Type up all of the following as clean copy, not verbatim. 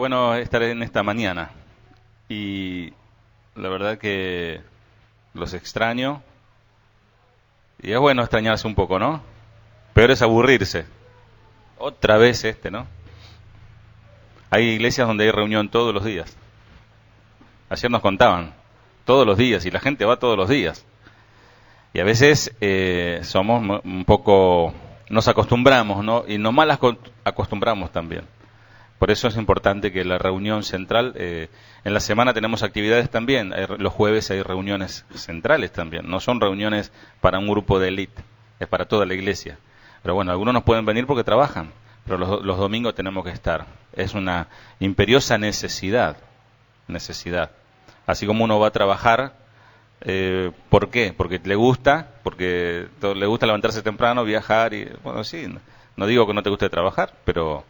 bueno estar en esta mañana y la verdad que los extraño y es bueno extrañarse un poco, ¿no? Peor es aburrirse. Otra vez ¿no? Hay iglesias donde hay reunión todos los días. Ayer nos contaban, todos los días, y la gente va todos los días. Y a veces somos un poco, nos acostumbramos, ¿no? Y no mal acostumbramos también. Por eso es importante que la reunión central, en la semana tenemos actividades también, los jueves hay reuniones centrales también, no son reuniones para un grupo de élite, es para toda la iglesia. Pero bueno, algunos no pueden venir porque trabajan, pero los domingos tenemos que estar. Es una imperiosa necesidad. Así como uno va a trabajar, ¿por qué? Porque le gusta levantarse temprano, viajar y, bueno, sí, no digo que no te guste trabajar, pero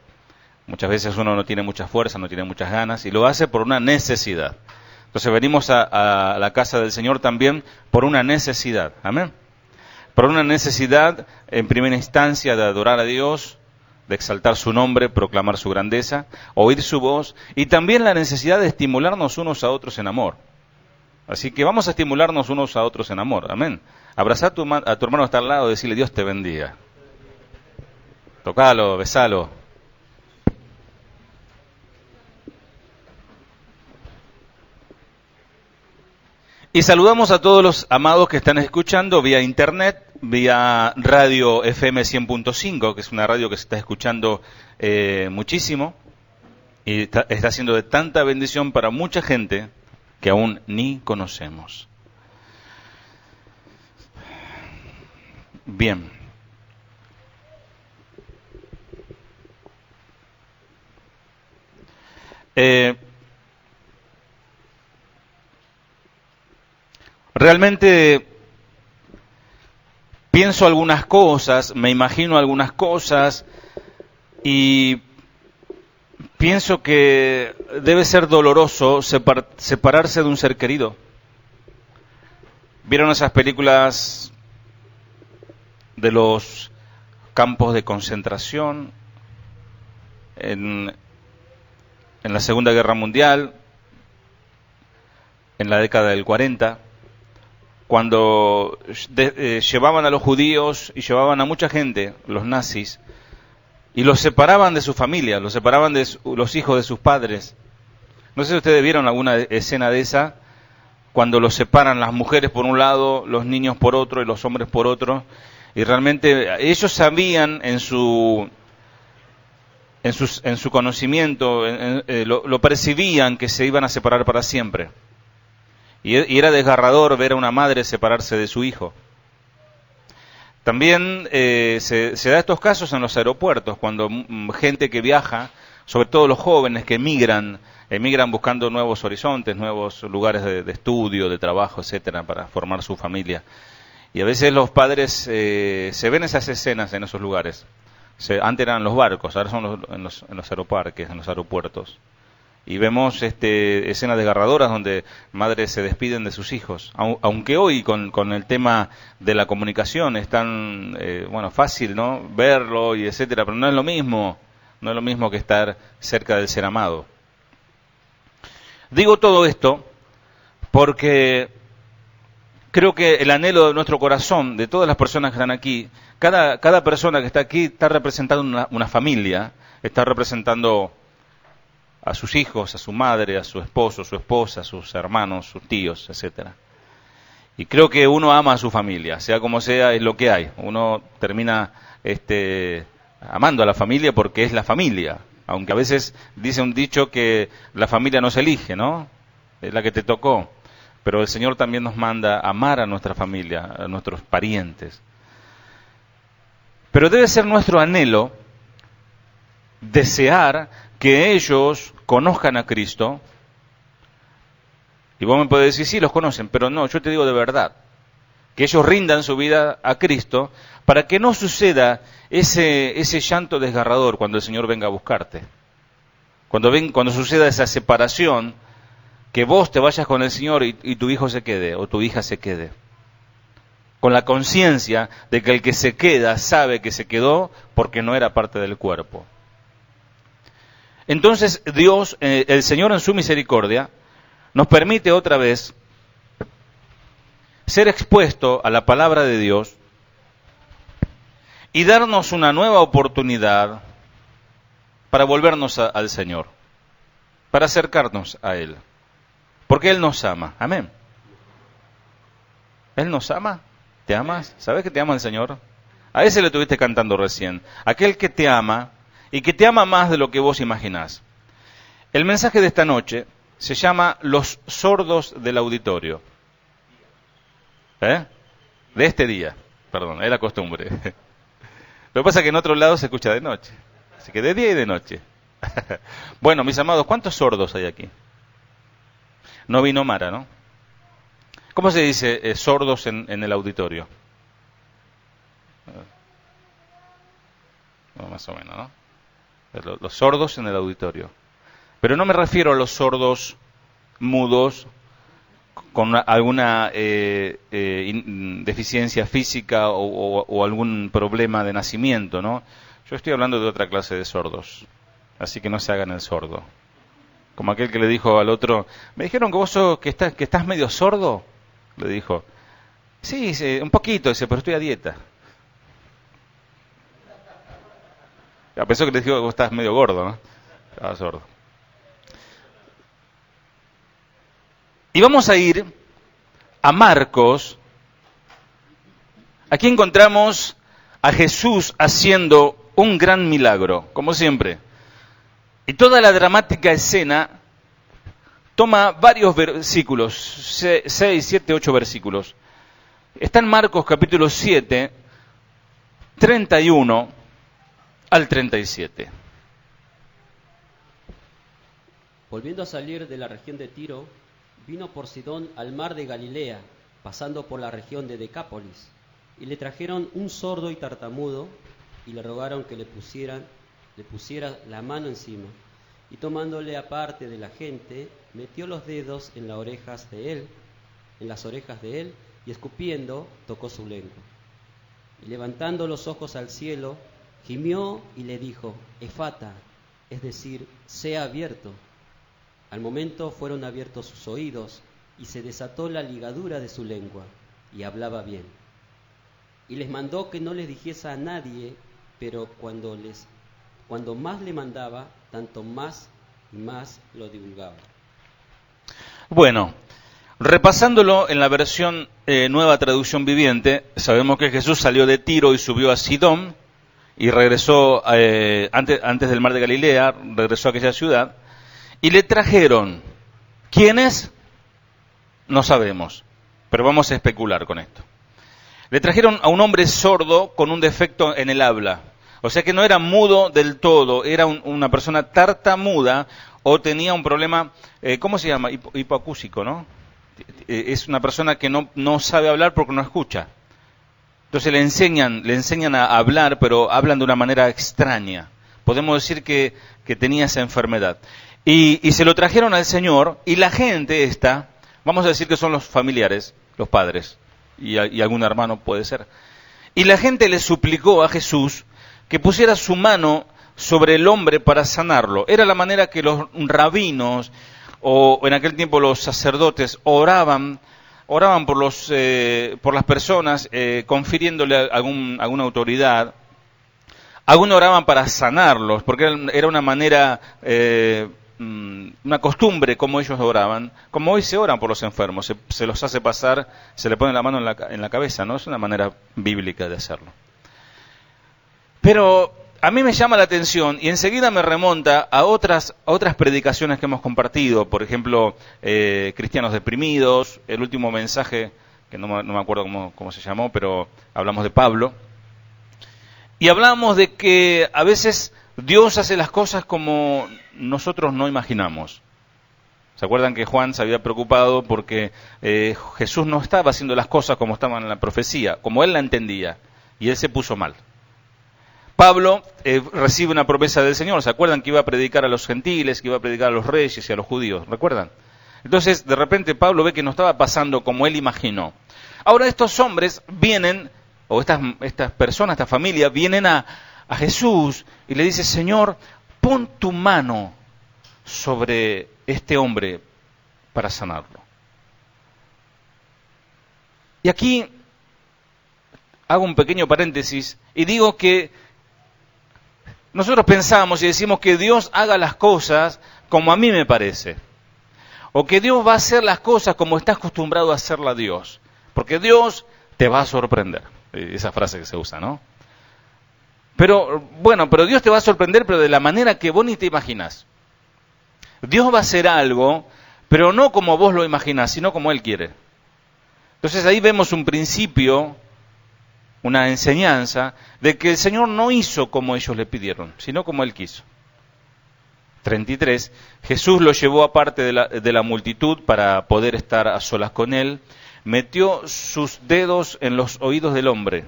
muchas veces uno no tiene mucha fuerza, no tiene muchas ganas y lo hace por una necesidad. Entonces venimos a la casa del Señor también por una necesidad, amén. Por una necesidad, en primera instancia, de adorar a Dios, de exaltar su nombre, proclamar su grandeza, oír su voz, y también la necesidad de estimularnos unos a otros en amor. Así que vamos a estimularnos unos a otros en amor, amén. Abrazar a tu hermano que está al lado y decirle: Dios te bendiga. Tocalo, besalo. Y saludamos a todos los amados que están escuchando vía internet, vía radio FM 100.5, que es una radio que se está escuchando muchísimo y está siendo de tanta bendición para mucha gente que aún ni conocemos. Bien. Realmente pienso algunas cosas, me imagino algunas cosas y pienso que debe ser doloroso separarse de un ser querido. ¿Vieron esas películas de los campos de concentración en la Segunda Guerra Mundial, en la década del 40? Cuando llevaban a los judíos y llevaban a mucha gente, los nazis, y los separaban de su familia, los separaban de los hijos de sus padres. No sé si ustedes vieron alguna escena de esa, cuando los separan las mujeres por un lado, los niños por otro y los hombres por otro, y realmente ellos sabían en su conocimiento, lo percibían que se iban a separar para siempre. Y era desgarrador ver a una madre separarse de su hijo. También se da estos casos en los aeropuertos, cuando gente que viaja, sobre todo los jóvenes que emigran buscando nuevos horizontes, nuevos lugares de estudio, de trabajo, etcétera, para formar su familia. Y a veces los padres se ven esas escenas en esos lugares. Antes eran los barcos, ahora son en los aeroparques, en los aeropuertos. Y vemos escenas desgarradoras donde madres se despiden de sus hijos. Aunque hoy con el tema de la comunicación es tan fácil, ¿no?, verlo y etcétera, pero no es lo mismo que estar cerca del ser amado. Digo todo esto porque creo que el anhelo de nuestro corazón, de todas las personas que están aquí, cada persona que está aquí está representando una familia, está representando a sus hijos, a su madre, a su esposo, su esposa, a sus hermanos, sus tíos, etcétera. Y creo que uno ama a su familia, sea como sea, es lo que hay. Uno termina amando a la familia porque es la familia. Aunque a veces dice un dicho que la familia no se elige, ¿no? Es la que te tocó. Pero el Señor también nos manda amar a nuestra familia, a nuestros parientes. Pero debe ser nuestro anhelo desear que ellos conozcan a Cristo. Y vos me podés decir, sí, los conocen, pero no, yo te digo de verdad, que ellos rindan su vida a Cristo para que no suceda ese llanto desgarrador cuando el Señor venga a buscarte. Cuando suceda esa separación, que vos te vayas con el Señor y tu hijo se quede, o tu hija se quede. Con la conciencia de que el que se queda sabe que se quedó porque no era parte del cuerpo. Entonces Dios, el Señor en su misericordia, nos permite otra vez ser expuesto a la palabra de Dios y darnos una nueva oportunidad para volvernos al Señor, para acercarnos a Él, porque Él nos ama. Amén. Él nos ama. ¿Te amas? ¿Sabes que te ama el Señor? A ese le estuviste cantando recién. Aquel que te ama y que te ama más de lo que vos imaginás. El mensaje de esta noche se llama Los sordos del auditorio. De este día. Perdón, es la costumbre. Lo que pasa es que en otros lados se escucha de noche. Así que de día y de noche. Bueno, mis amados, ¿cuántos sordos hay aquí? No vino Mara, ¿no? ¿Cómo se dice sordos en el auditorio? No, más o menos, ¿no? Los sordos en el auditorio. Pero no me refiero a los sordos mudos con alguna deficiencia física o algún problema de nacimiento, ¿no? Yo estoy hablando de otra clase de sordos. Así que no se hagan el sordo. Como aquel que le dijo al otro, me dijeron que vos sos, que estás medio sordo. Le dijo, sí, un poquito, dice, pero estoy a dieta. Pensó que le dijo que vos estás medio gordo, ¿no? Estaba sordo. Y vamos a ir a Marcos. Aquí encontramos a Jesús haciendo un gran milagro, como siempre. Y toda la dramática escena toma varios versículos, 6, 7, 8 versículos. Está en Marcos capítulo 7, 31 al 37. Volviendo a salir de la región de Tiro, vino por Sidón al mar de Galilea, pasando por la región de Decápolis, y le trajeron un sordo y tartamudo, y le rogaron que le pusiera la mano encima. Y tomándole aparte de la gente, metió los dedos en las orejas de él, y escupiendo, tocó su lengua. Y levantando los ojos al cielo, gimió y le dijo, Efata, es decir, sea abierto. Al momento fueron abiertos sus oídos, y se desató la ligadura de su lengua, y hablaba bien. Y les mandó que no les dijese a nadie, pero cuando más le mandaba, tanto más y más lo divulgaba. Bueno, repasándolo en la versión Nueva Traducción Viviente, sabemos que Jesús salió de Tiro y subió a Sidón, y regresó, antes del mar de Galilea, regresó a aquella ciudad, y le trajeron, ¿quiénes? No sabemos, pero vamos a especular con esto. Le trajeron a un hombre sordo con un defecto en el habla. O sea que no era mudo del todo, era una persona tartamuda o tenía un problema, ¿cómo se llama? Hipoacúsico, ¿no? Es una persona que no sabe hablar porque no escucha. Entonces le enseñan a hablar, pero hablan de una manera extraña. Podemos decir que tenía esa enfermedad. Y se lo trajeron al Señor, y la gente esta, vamos a decir que son los familiares, los padres, y algún hermano puede ser. Y la gente le suplicó a Jesús que pusiera su mano sobre el hombre para sanarlo. Era la manera que los rabinos, o en aquel tiempo los sacerdotes, oraban por las personas, confiriéndole alguna autoridad. Algunos oraban para sanarlos, porque era una manera, una costumbre como ellos oraban, como hoy se oran por los enfermos, se los hace pasar, se le pone la mano en la cabeza, ¿no? Es una manera bíblica de hacerlo. Pero a mí me llama la atención y enseguida me remonta a otras predicaciones que hemos compartido, por ejemplo, Cristianos Deprimidos, el último mensaje, que no me acuerdo cómo se llamó, pero hablamos de Pablo. Y hablamos de que a veces Dios hace las cosas como nosotros no imaginamos. ¿Se acuerdan que Juan se había preocupado porque Jesús no estaba haciendo las cosas como estaban en la profecía, como él la entendía, y él se puso mal? Pablo recibe una promesa del Señor. ¿Se acuerdan que iba a predicar a los gentiles, que iba a predicar a los reyes y a los judíos? ¿Recuerdan? Entonces, de repente Pablo ve que no estaba pasando como él imaginó. Ahora estos hombres vienen, o estas personas, esta familia, vienen a Jesús y le dice, Señor, pon tu mano sobre este hombre para sanarlo. Y aquí hago un pequeño paréntesis y digo que nosotros pensamos y decimos que Dios haga las cosas como a mí me parece. O que Dios va a hacer las cosas como está acostumbrado a hacerla Dios. Porque Dios te va a sorprender. Esa frase que se usa, ¿no? Pero Dios te va a sorprender, pero de la manera que vos ni te imaginás. Dios va a hacer algo, pero no como vos lo imaginás, sino como Él quiere. Entonces ahí vemos un principio, una enseñanza, de que el Señor no hizo como ellos le pidieron, sino como Él quiso. 33. Jesús lo llevó aparte de la multitud para poder estar a solas con Él. Metió sus dedos en los oídos del hombre.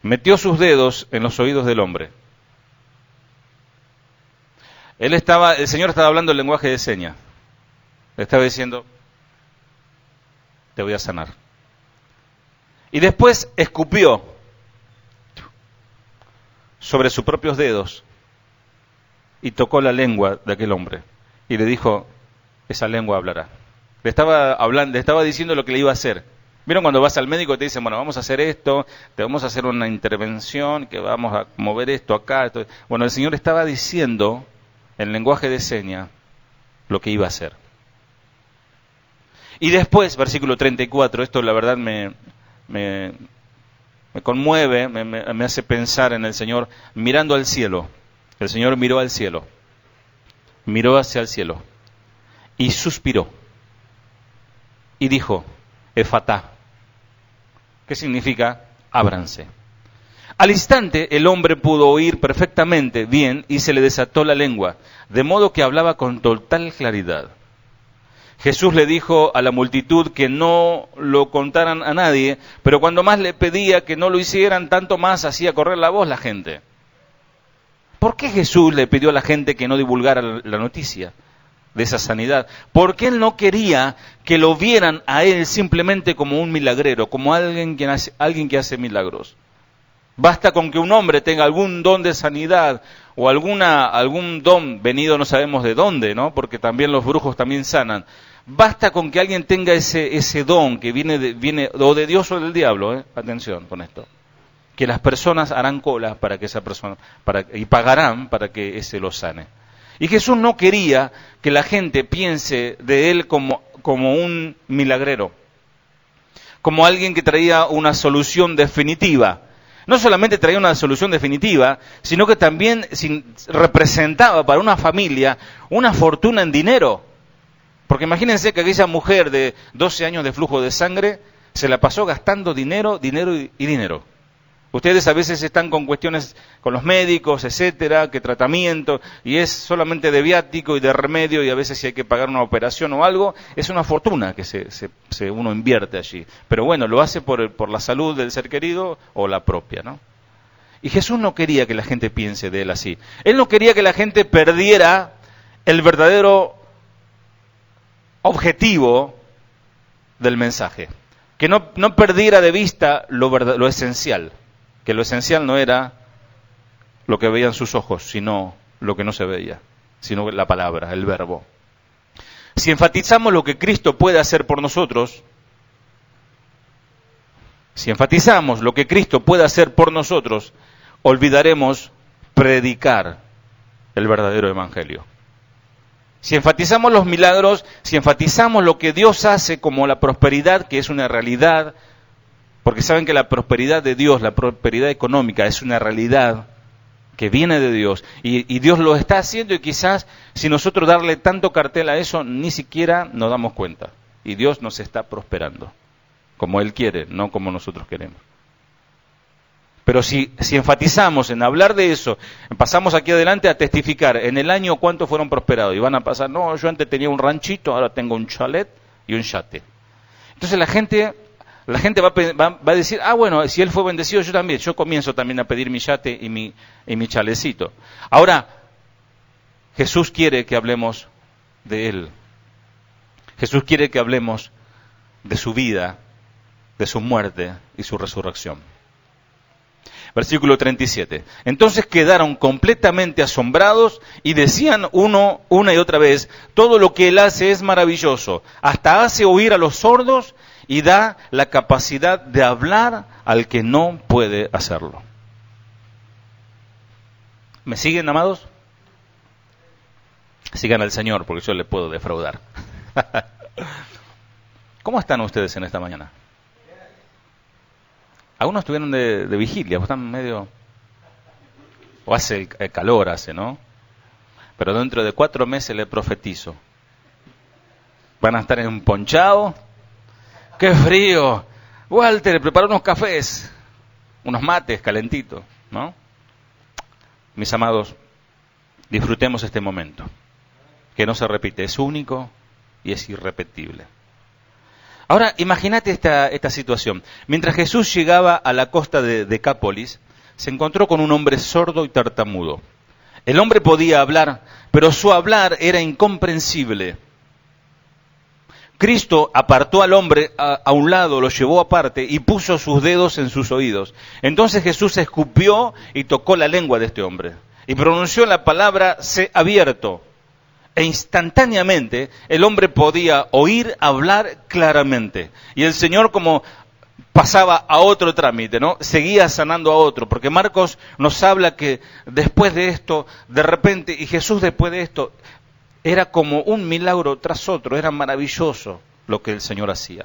Metió sus dedos en los oídos del hombre. El Señor estaba hablando el lenguaje de señas. Le estaba diciendo, te voy a sanar. Y después escupió sobre sus propios dedos y tocó la lengua de aquel hombre. Y le dijo, esa lengua hablará. Le estaba diciendo lo que le iba a hacer. ¿Vieron cuando vas al médico y te dicen, bueno, vamos a hacer esto, te vamos a hacer una intervención, que vamos a mover esto acá? Esto. Bueno, el Señor estaba diciendo en lenguaje de señas lo que iba a hacer. Y después, versículo 34, esto la verdad me conmueve, me hace pensar en el Señor mirando al cielo. El Señor miró al cielo, miró hacia el cielo y suspiró y dijo, Efatá, ¿qué significa? Ábranse. Al instante el hombre pudo oír perfectamente bien y se le desató la lengua, de modo que hablaba con total claridad. Jesús le dijo a la multitud que no lo contaran a nadie, pero cuando más le pedía que no lo hicieran, tanto más hacía correr la voz la gente. ¿Por qué Jesús le pidió a la gente que no divulgara la noticia de esa sanidad? Porque Él no quería que lo vieran a Él simplemente como un milagrero, como alguien que hace milagros. Basta con que un hombre tenga algún don de sanidad o algún don venido no sabemos de dónde, ¿no? Porque también los brujos también sanan. Basta con que alguien tenga ese don que viene o de Dios o del diablo, atención con esto. Que las personas harán cola para que esa persona y pagarán para que ese lo sane. Y Jesús no quería que la gente piense de Él como un milagrero, como alguien que traía una solución definitiva. No solamente traía una solución definitiva, sino que también representaba para una familia una fortuna en dinero. Porque imagínense que aquella mujer de 12 años de flujo de sangre se la pasó gastando dinero y dinero. Ustedes a veces están con cuestiones con los médicos, etcétera, que tratamiento, y es solamente de viático y de remedio, y a veces si hay que pagar una operación o algo, es una fortuna que uno invierte allí. Pero bueno, lo hace por la salud del ser querido o la propia, ¿no? Y Jesús no quería que la gente piense de Él así. Él no quería que la gente perdiera el verdadero objetivo del mensaje. Que no perdiera de vista lo esencial. Que lo esencial no era lo que veían sus ojos, sino lo que no se veía, sino la palabra, el verbo. Si enfatizamos lo que Cristo puede hacer por nosotros, olvidaremos predicar el verdadero evangelio. Si enfatizamos los milagros, si enfatizamos lo que Dios hace como la prosperidad, que es una realidad, porque saben que la prosperidad de Dios, la prosperidad económica, es una realidad que viene de Dios. Y Dios lo está haciendo y quizás si nosotros darle tanto cartel a eso, ni siquiera nos damos cuenta. Y Dios nos está prosperando, como Él quiere, no como nosotros queremos. Pero si enfatizamos en hablar de eso, pasamos aquí adelante a testificar en el año cuántos fueron prosperados. Y van a pasar, no, yo antes tenía un ranchito, ahora tengo un chalet y un yate. Entonces la gente va a decir, bueno, si él fue bendecido, yo también. Yo comienzo también a pedir mi yate y mi chalecito. Ahora, Jesús quiere que hablemos de Él. Jesús quiere que hablemos de su vida, de su muerte y su resurrección. Versículo 37. Entonces quedaron completamente asombrados y decían una y otra vez, todo lo que él hace es maravilloso, hasta hace oír a los sordos y da la capacidad de hablar al que no puede hacerlo. ¿Me siguen, amados? Sigan al Señor, porque yo les puedo defraudar. ¿Cómo están ustedes en esta mañana? Algunos estuvieron de vigilia, están medio... O hace el calor, ¿no? Pero dentro de 4 meses le profetizo. Van a estar emponchados. ¡Qué frío! Walter, prepara unos cafés, unos mates calentitos, ¿no? Mis amados, disfrutemos este momento, que no se repite, es único y es irrepetible. Ahora, imagínate esta situación. Mientras Jesús llegaba a la costa de Decápolis, se encontró con un hombre sordo y tartamudo. El hombre podía hablar, pero su hablar era incomprensible. Cristo apartó al hombre a un lado, lo llevó aparte y puso sus dedos en sus oídos. Entonces Jesús escupió y tocó la lengua de este hombre y pronunció la palabra "sé abierto". E instantáneamente el hombre podía oír hablar claramente. Y el Señor, como pasaba a otro trámite, ¿no? Seguía sanando a otro, porque Marcos nos habla que después de esto, de repente, y Jesús después de esto, era como un milagro tras otro, era maravilloso lo que el Señor hacía.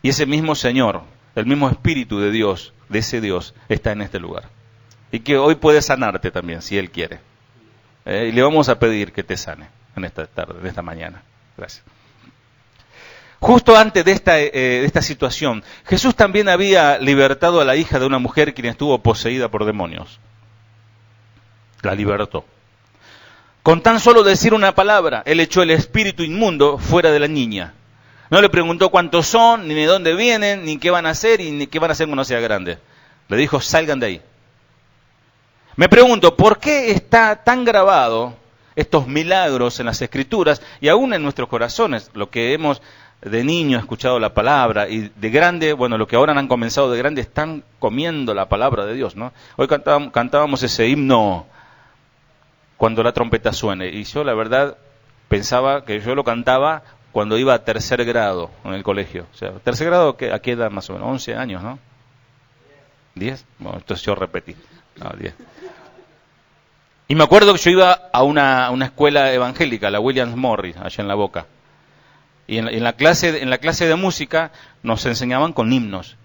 Y ese mismo Señor, el mismo Espíritu de Dios, de ese Dios, está en este lugar. Y que hoy puede sanarte también, si Él quiere. Y le vamos a pedir que te sane en esta tarde, en esta mañana. Gracias. Justo antes de esta situación, Jesús también había libertado a la hija de una mujer quien estuvo poseída por demonios. La libertó. Con tan solo decir una palabra, Él echó el espíritu inmundo fuera de la niña. No le preguntó cuántos son, ni de dónde vienen, ni qué van a hacer, y ni qué van a hacer cuando sea grande. Le dijo, salgan de ahí. Me pregunto, ¿por qué está tan grabado estos milagros en las Escrituras y aún en nuestros corazones? Lo que hemos de niño escuchado la palabra y de grande, bueno, lo que ahora han comenzado de grande están comiendo la palabra de Dios, ¿no? Hoy cantábamos ese himno cuando la trompeta suene, y yo la verdad pensaba que yo lo cantaba cuando iba a 3er grado en el colegio. O sea, 3er grado, ¿a qué edad más o menos? 11 años, ¿no? ¿10? Bueno, entonces yo repetí. No, 10. Y me acuerdo que yo iba a una escuela evangélica, la Williams Morris, allá en La Boca. Y en la clase de música nos enseñaban con himnos.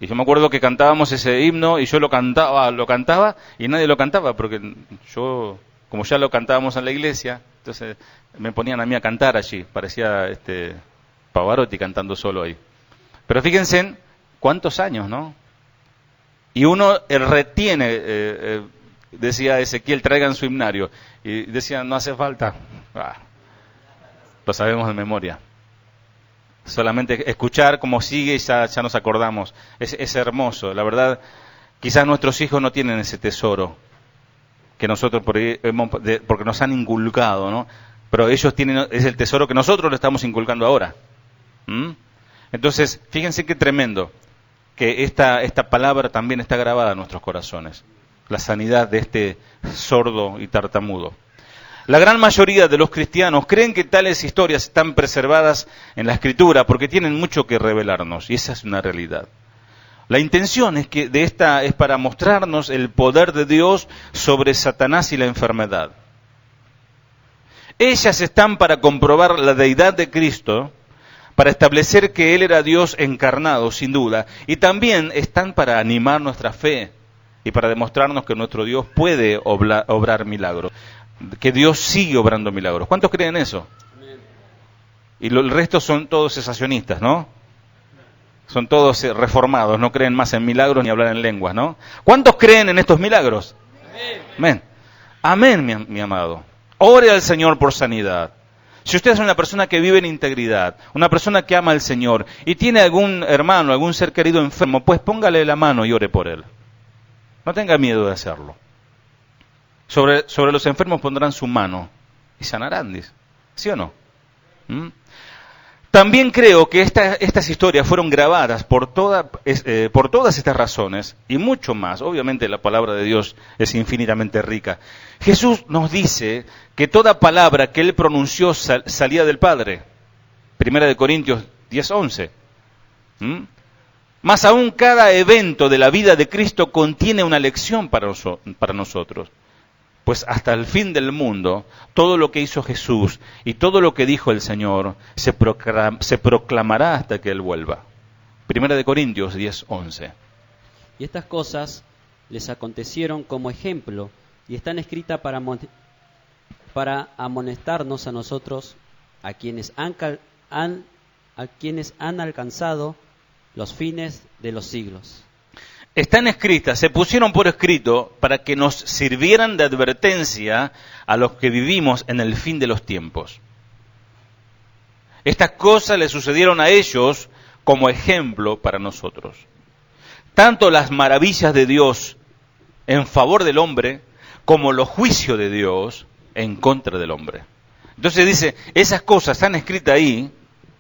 Y yo me acuerdo que cantábamos ese himno y yo lo cantaba y nadie lo cantaba porque yo, como ya lo cantábamos en la iglesia, entonces me ponían a mí a cantar allí, parecía Pavarotti cantando solo ahí. Pero fíjense cuántos años, ¿no? Y uno retiene, decía Ezequiel, traigan su himnario, y decía, no hace falta, lo sabemos de memoria. Solamente escuchar cómo sigue y ya nos acordamos. Es hermoso, la verdad. Quizás nuestros hijos no tienen ese tesoro que nosotros porque nos han inculcado, ¿no? Pero ellos tienen, es el tesoro que nosotros le estamos inculcando ahora. Entonces, fíjense qué tremendo que esta palabra también está grabada en nuestros corazones. La sanidad de este sordo y tartamudo. La gran mayoría de los cristianos creen que tales historias están preservadas en la Escritura porque tienen mucho que revelarnos, y esa es una realidad. La intención es para mostrarnos el poder de Dios sobre Satanás y la enfermedad. Ellas están para comprobar la deidad de Cristo, para establecer que Él era Dios encarnado, sin duda, y también están para animar nuestra fe y para demostrarnos que nuestro Dios puede obrar milagros. Que Dios sigue obrando milagros. ¿Cuántos creen eso? Y el resto son todos cesacionistas, ¿no? Son todos reformados, no creen más en milagros ni hablar en lenguas, ¿no? ¿Cuántos creen en estos milagros? Amén. Amén, mi amado. Ore al Señor por sanidad. Si usted es una persona que vive en integridad, una persona que ama al Señor y tiene algún hermano, algún ser querido enfermo, pues póngale la mano y ore por él. No tenga miedo de hacerlo. Sobre los enfermos pondrán su mano y sanarán, dice. ¿Sí o no? También creo que estas historias fueron grabadas por todas estas razones y mucho más. Obviamente la palabra de Dios es infinitamente rica. Jesús nos dice que toda palabra que Él pronunció salía del Padre. 1 Corintios 10:11. Más aún, cada evento de la vida de Cristo contiene una lección para nosotros. Pues hasta el fin del mundo, todo lo que hizo Jesús y todo lo que dijo el Señor se proclamará hasta que Él vuelva. 1 Corintios 10:11. Y estas cosas les acontecieron como ejemplo y están escritas para amonestarnos a nosotros, a quienes han alcanzado los fines de los siglos. Están escritas, se pusieron por escrito para que nos sirvieran de advertencia a los que vivimos en el fin de los tiempos. Estas cosas le sucedieron a ellos como ejemplo para nosotros. Tanto las maravillas de Dios en favor del hombre, como los juicios de Dios en contra del hombre. Entonces dice, esas cosas están escritas ahí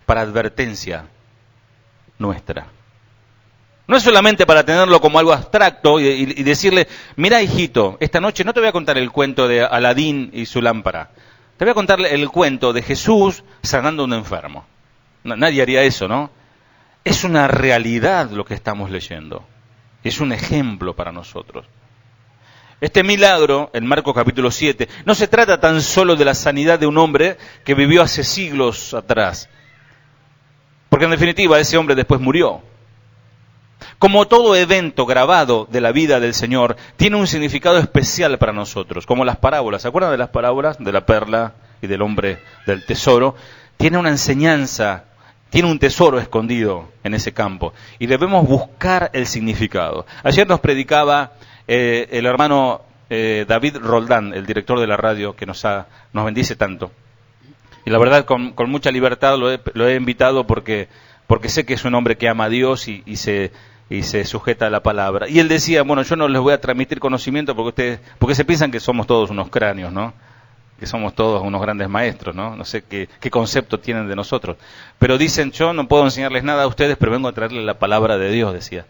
para advertencia nuestra. No es solamente para tenerlo como algo abstracto y decirle, mira hijito, esta noche no te voy a contar el cuento de Aladín y su lámpara. Te voy a contar el cuento de Jesús sanando a un enfermo. Nadie haría eso, ¿no? Es una realidad lo que estamos leyendo. Es un ejemplo para nosotros. Este milagro, en Marcos capítulo 7, no se trata tan solo de la sanidad de un hombre que vivió hace siglos atrás. Porque en definitiva ese hombre después murió. Como todo evento grabado de la vida del Señor, tiene un significado especial para nosotros, como las parábolas. ¿Se acuerdan de las parábolas? De la perla y del hombre del tesoro. Tiene una enseñanza, tiene un tesoro escondido en ese campo. Y debemos buscar el significado. Ayer nos predicaba el hermano David Roldán, el director de la radio, que nos bendice tanto. Y la verdad, con mucha libertad lo he invitado porque sé que es un hombre que ama a Dios y se sujeta a la palabra. Y él decía, bueno, yo no les voy a transmitir conocimiento porque se piensan que somos todos unos cráneos, ¿no? Que somos todos unos grandes maestros, ¿no? No sé qué concepto tienen de nosotros. Pero dicen, yo no puedo enseñarles nada a ustedes, pero vengo a traerles la palabra de Dios, decía.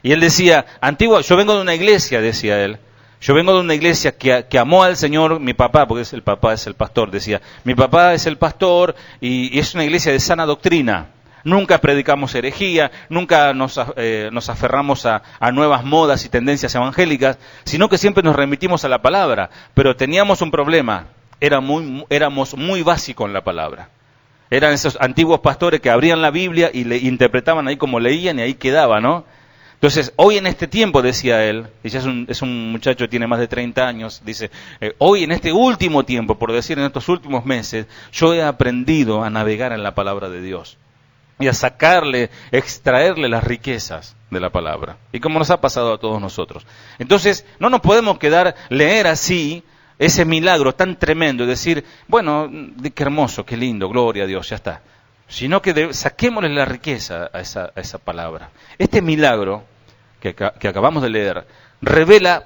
Y él decía, yo vengo de una iglesia, decía él. Yo vengo de una iglesia que amó al Señor, mi papá, porque el papá es el pastor, decía. Mi papá es el pastor y es una iglesia de sana doctrina. Nunca predicamos herejía, nunca nos aferramos a nuevas modas y tendencias evangélicas, sino que siempre nos remitimos a la palabra. Pero teníamos un problema, éramos muy básicos en la palabra. Eran esos antiguos pastores que abrían la Biblia y le interpretaban ahí como leían y ahí quedaba, ¿no? Entonces, hoy en este tiempo, decía él, y ya es un muchacho que tiene más de 30 años, dice, hoy en este último tiempo, por decir en estos últimos meses, yo he aprendido a navegar en la palabra de Dios. Y a extraerle las riquezas de la palabra. Y como nos ha pasado a todos nosotros. Entonces, no nos podemos leer así ese milagro tan tremendo y decir, bueno, qué hermoso, qué lindo, gloria a Dios, ya está. Sino que saquémosle la riqueza a esa palabra. Este milagro que acabamos de leer revela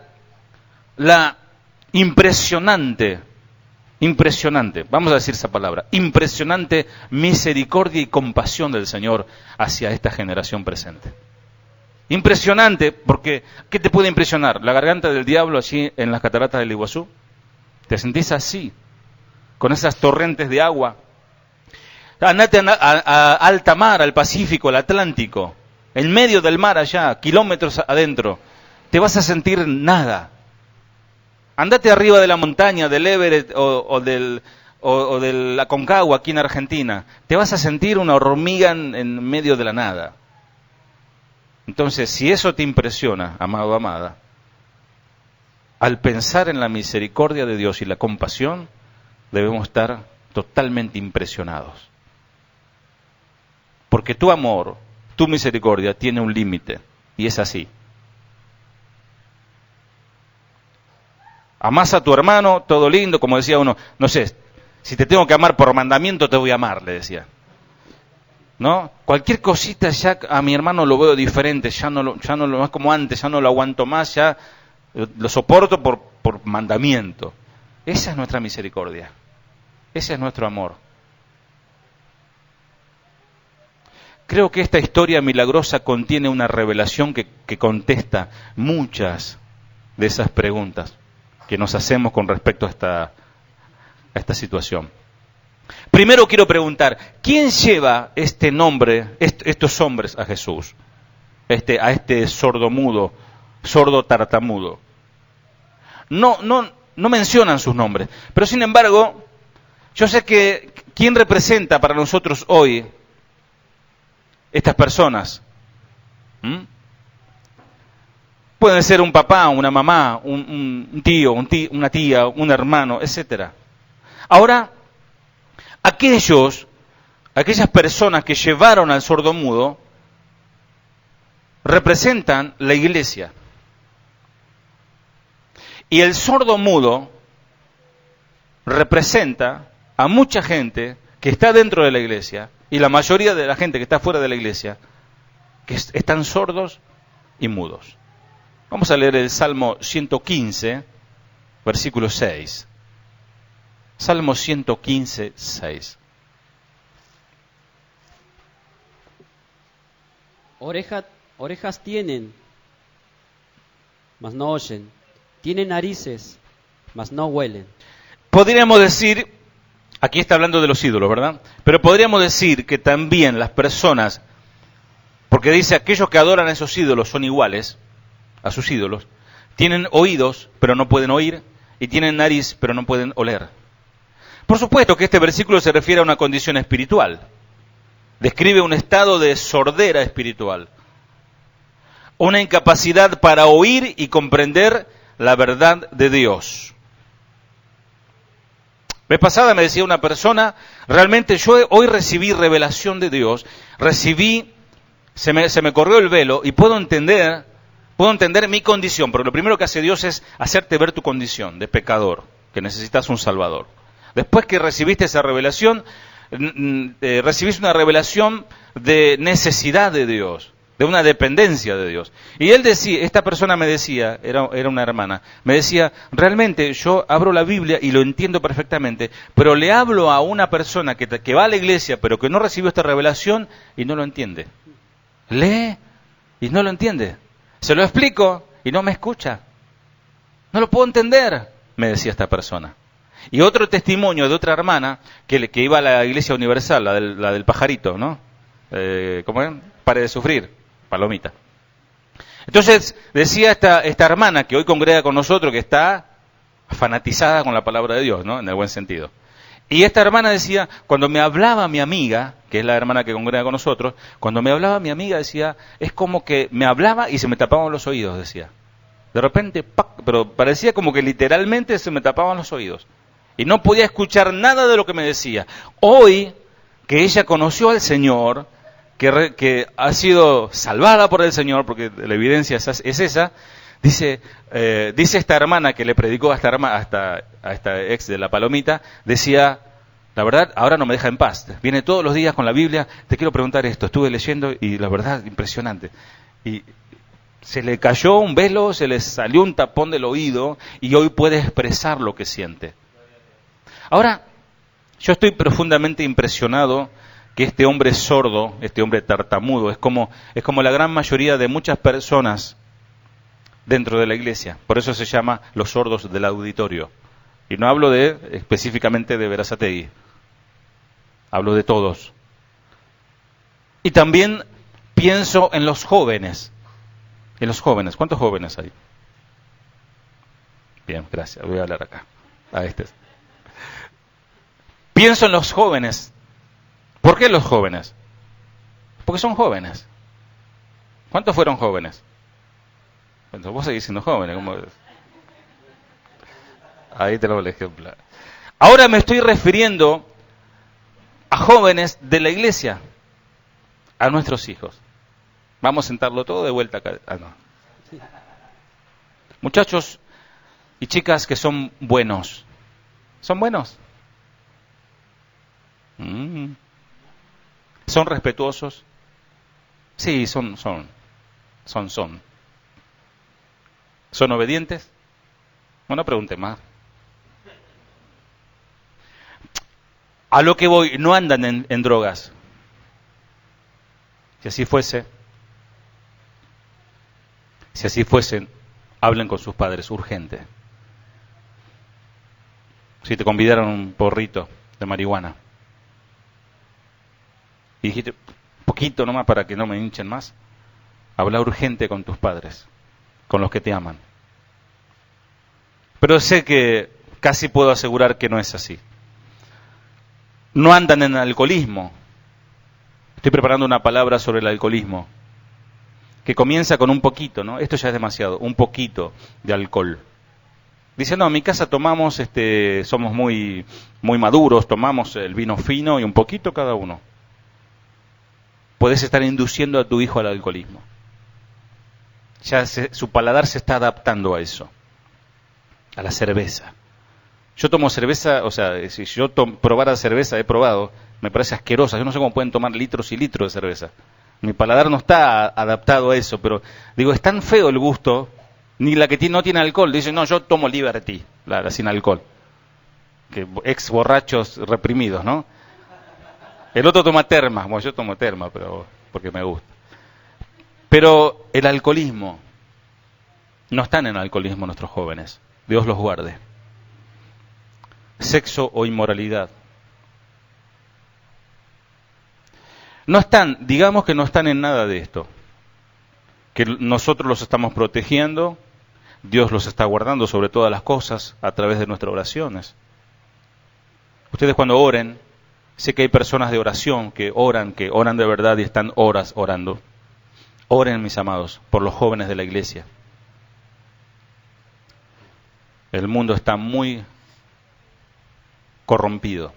la impresionante, vamos a decir esa palabra, impresionante misericordia y compasión del Señor hacia esta generación presente. Impresionante, porque ¿qué te puede impresionar? ¿La garganta del diablo allí en las cataratas del Iguazú? ¿Te sentís así? Con esas torrentes de agua. Andate a alta mar, al Pacífico, al Atlántico, en medio del mar allá, kilómetros adentro. Te vas a sentir nada. Andate arriba de la montaña, del Everest o de la Concagua aquí en Argentina. Te vas a sentir una hormiga en medio de la nada. Entonces, si eso te impresiona, amado o amada, al pensar en la misericordia de Dios y la compasión, debemos estar totalmente impresionados. Porque tu amor, tu misericordia tiene un límite, y es así. Amás a tu hermano, todo lindo, como decía uno, no sé, si te tengo que amar por mandamiento, te voy a amar, le decía. ¿No? Cualquier cosita ya a mi hermano lo veo diferente, ya no lo es como antes, ya no lo aguanto más, ya lo soporto por mandamiento. Esa es nuestra misericordia, ese es nuestro amor. creo que esta historia milagrosa contiene una revelación que contesta muchas de esas preguntas que nos hacemos con respecto a esta situación. Primero quiero preguntar, ¿quién lleva este nombre, estos hombres a Jesús? A este sordo tartamudo. No mencionan sus nombres, pero sin embargo, yo sé que ¿quién representa para nosotros hoy estas personas? Pueden ser un papá, una mamá, un tío, una tía, un hermano, etcétera. Ahora, aquellas personas que llevaron al sordomudo representan la iglesia. Y el sordomudo representa a mucha gente que está dentro de la iglesia y la mayoría de la gente que está fuera de la iglesia que están sordos y mudos. Vamos a leer el Salmo 115, versículo 6. Salmo 115, 6. Orejas tienen, mas no oyen. Tienen narices, mas no huelen. Podríamos decir, aquí está hablando de los ídolos, ¿verdad? Pero podríamos decir que también las personas, porque dice aquellos que adoran a esos ídolos son iguales a sus ídolos, tienen oídos pero no pueden oír y tienen nariz pero no pueden oler. Por supuesto que este versículo se refiere a una condición espiritual. Describe un estado de sordera espiritual. Una incapacidad para oír y comprender la verdad de Dios. Vez pasada me decía una persona, realmente yo hoy recibí revelación de Dios, se me corrió el velo y puedo entender mi condición, pero lo primero que hace Dios es hacerte ver tu condición de pecador, que necesitas un Salvador. Después que recibiste esa revelación, recibiste una revelación de necesidad de Dios, de una dependencia de Dios. Y esta persona me decía, era una hermana, me decía, realmente yo abro la Biblia y lo entiendo perfectamente, pero le hablo a una persona que va a la iglesia, pero que no recibió esta revelación y no lo entiende. Lee y no lo entiende. Se lo explico y no me escucha. No lo puedo entender, me decía esta persona. Y otro testimonio de otra hermana que iba a la Iglesia Universal, la del pajarito, ¿no? ¿Cómo es? Pare de sufrir, palomita. Entonces decía esta hermana que hoy congrega con nosotros, que está fanatizada con la palabra de Dios, ¿no? En el buen sentido. Y esta hermana decía, cuando me hablaba mi amiga, que es la hermana que congrega con nosotros, cuando me hablaba mi amiga decía, es como que me hablaba y se me tapaban los oídos, decía. De repente, ¡pac! Pero parecía como que literalmente se me tapaban los oídos. Y no podía escuchar nada de lo que me decía. Hoy, que ella conoció al Señor, que ha sido salvada por el Señor, porque la evidencia es esa, dice esta hermana que le predicó a esta ex de la palomita, decía, la verdad, ahora no me deja en paz. Viene todos los días con la Biblia, te quiero preguntar esto, estuve leyendo y la verdad, impresionante. Y se le cayó un velo, se le salió un tapón del oído y hoy puede expresar lo que siente. Ahora, yo estoy profundamente impresionado que este hombre sordo, este hombre tartamudo, es como la gran mayoría de muchas personas dentro de la iglesia. Por eso se llama los sordos del auditorio. Y no hablo específicamente de Berazategui. Hablo de todos. Y también pienso en los jóvenes. En los jóvenes. ¿Cuántos jóvenes hay? Bien, gracias. Voy a hablar acá. Pienso en los jóvenes. ¿Por qué los jóvenes? Porque son jóvenes. ¿Cuántos fueron jóvenes? Bueno, vos seguís siendo jóvenes. ¿Cómo? Ahí te lo el ejemplo. Ahora me estoy refiriendo a jóvenes de la iglesia, a nuestros hijos. Vamos a sentarlo todo de vuelta acá. No. Muchachos y chicas que son buenos. ¿Son buenos? ¿Son respetuosos? Sí, son. ¿Son obedientes? No pregunte más. A lo que voy, no andan en drogas. Si así fuesen, hablen con sus padres, urgente. Si te convidaron un porrito de marihuana y dijiste, poquito nomás para que no me hinchen más, habla urgente con tus padres, con los que te aman. Pero sé que casi puedo asegurar que no es así. No andan en alcoholismo. Estoy preparando una palabra sobre el alcoholismo, que comienza con un poquito, ¿no? Esto ya es demasiado, un poquito de alcohol. Dice, no, en mi casa tomamos, somos muy maduros, tomamos el vino fino y un poquito cada uno. Puedes estar induciendo a tu hijo al alcoholismo. Su paladar se está adaptando a eso, a la cerveza. Yo tomo cerveza, o sea, si yo probara cerveza, he probado, me parece asquerosa. Yo no sé cómo pueden tomar litros y litros de cerveza. Mi paladar no está adaptado a eso, pero digo, es tan feo el gusto, ni la que no tiene alcohol. Dice, no, yo tomo Liberty, la sin alcohol. Que ex borrachos reprimidos, ¿no? El otro toma Terma, bueno, yo tomo Terma, pero porque me gusta. Pero el alcoholismo, no están en alcoholismo nuestros jóvenes, Dios los guarde. Sexo o inmoralidad. No están, digamos que no están en nada de esto. Que nosotros los estamos protegiendo, Dios los está guardando sobre todas las cosas a través de nuestras oraciones. Ustedes cuando oren, sé que hay personas de oración que oran de verdad y están horas orando. Oren, mis amados, por los jóvenes de la iglesia. El mundo está muy corrompido.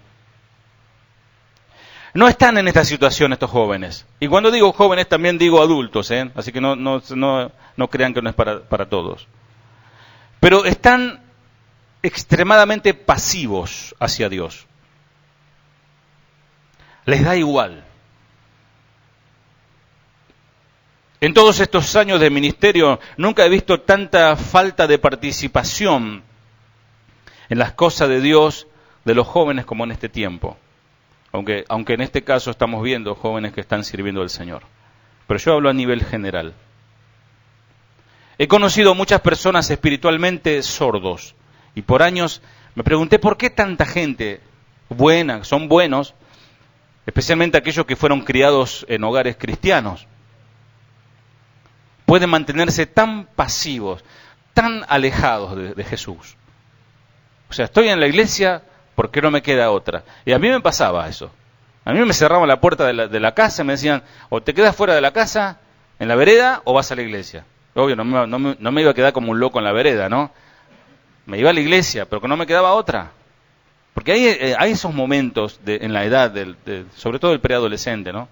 No están en esta situación estos jóvenes. Y cuando digo jóvenes también digo adultos, ¿eh? Así que no crean que no es para todos. Pero están extremadamente pasivos hacia Dios. Les da igual. En todos estos años de ministerio nunca he visto tanta falta de participación en las cosas de Dios de los jóvenes como en este tiempo. Aunque en este caso estamos viendo jóvenes que están sirviendo al Señor. Pero yo hablo a nivel general. He conocido muchas personas espiritualmente sordos. Y por años me pregunté por qué tanta gente buena, son buenos, especialmente aquellos que fueron criados en hogares cristianos, pueden mantenerse tan pasivos, tan alejados de Jesús. O sea, estoy en la iglesia porque no me queda otra. Y a mí me pasaba eso. A mí me cerraban la puerta de la casa y me decían, o te quedas fuera de la casa, en la vereda, o vas a la iglesia. Obvio, no me iba a quedar como un loco en la vereda, ¿no? Me iba a la iglesia, pero que no me quedaba otra. Porque hay esos momentos en la edad, sobre todo el preadolescente, ¿no?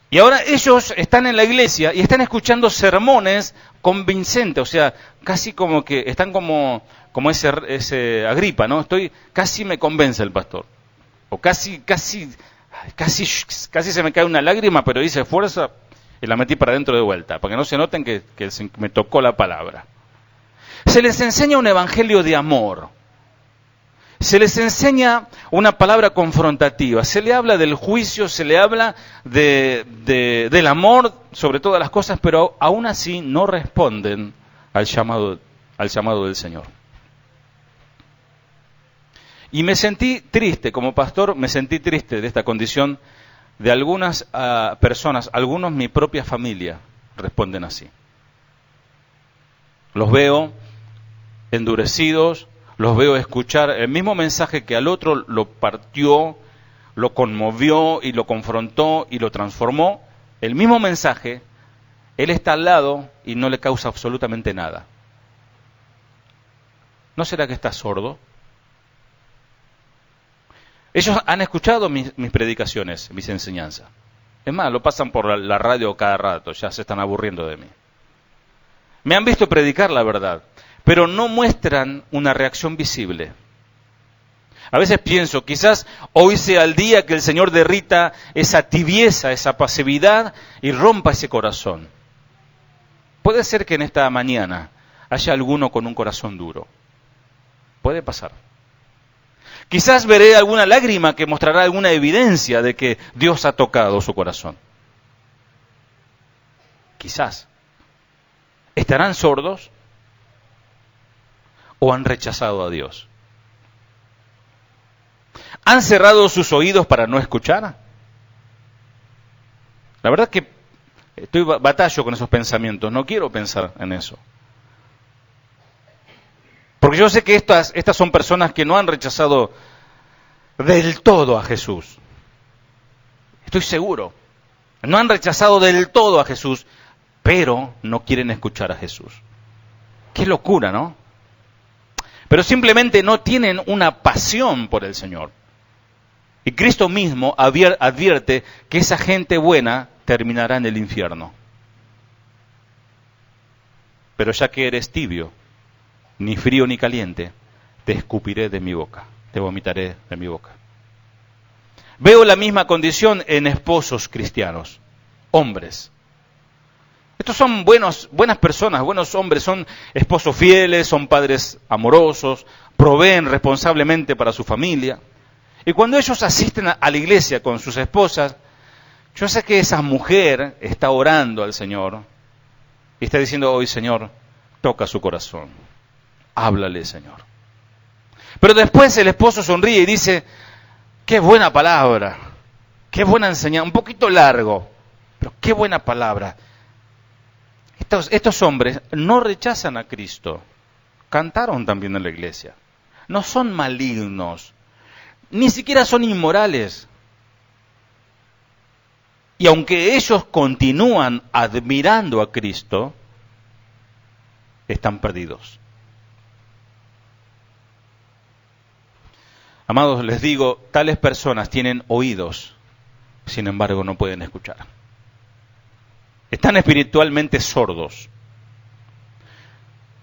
Y ahora ellos están en la iglesia y están escuchando sermones convincentes, o sea, casi como que están como ese Agripa, ¿no? Casi me convence el pastor. O casi se me cae una lágrima, pero hice fuerza y la metí para adentro de vuelta, para que no se noten que me tocó la palabra. Se les enseña un evangelio de amor. Se les enseña una palabra confrontativa, se le habla del juicio, se le habla del amor sobre todas las cosas, pero aún así no responden al llamado del Señor. Y me sentí triste, como pastor, me sentí triste de esta condición de algunas personas, algunos mi propia familia responden así. Los veo endurecidos, los veo escuchar el mismo mensaje que al otro lo partió, lo conmovió y lo confrontó y lo transformó. El mismo mensaje, él está al lado y no le causa absolutamente nada. ¿No será que está sordo? Ellos han escuchado mis predicaciones, mis enseñanzas. Es más, lo pasan por la radio cada rato, ya se están aburriendo de mí. Me han visto predicar la verdad, pero no muestran una reacción visible. A veces pienso, quizás hoy sea el día que el Señor derrita esa tibieza, esa pasividad y rompa ese corazón. Puede ser que en esta mañana haya alguno con un corazón duro. Puede pasar. Quizás veré alguna lágrima que mostrará alguna evidencia de que Dios ha tocado su corazón. quizás. ¿Estarán sordos o han rechazado a Dios? ¿Han cerrado sus oídos para no escuchar? La verdad que batallo con esos pensamientos, no quiero pensar en eso. Porque yo sé que estas son personas que no han rechazado del todo a Jesús. Estoy seguro. No han rechazado del todo a Jesús, pero no quieren escuchar a Jesús. Qué locura, ¿no? Pero simplemente no tienen una pasión por el Señor. Y Cristo mismo advierte que esa gente buena terminará en el infierno. Pero ya que eres tibio, ni frío ni caliente, te escupiré de mi boca, te vomitaré de mi boca. Veo la misma condición en esposos cristianos, hombres. Estos son buenas personas, buenos hombres, son esposos fieles, son padres amorosos, proveen responsablemente para su familia. Y cuando ellos asisten a la iglesia con sus esposas, yo sé que esa mujer está orando al Señor y está diciendo, hoy Señor, toca su corazón, háblale Señor. Pero después el esposo sonríe y dice, qué buena palabra, qué buena enseñanza, un poquito largo, pero qué buena palabra. Estos hombres no rechazan a Cristo, cantaron también en la iglesia, no son malignos, ni siquiera son inmorales. Y aunque ellos continúan admirando a Cristo, están perdidos. Amados, les digo, tales personas tienen oídos, sin embargo no pueden escuchar. Están espiritualmente sordos.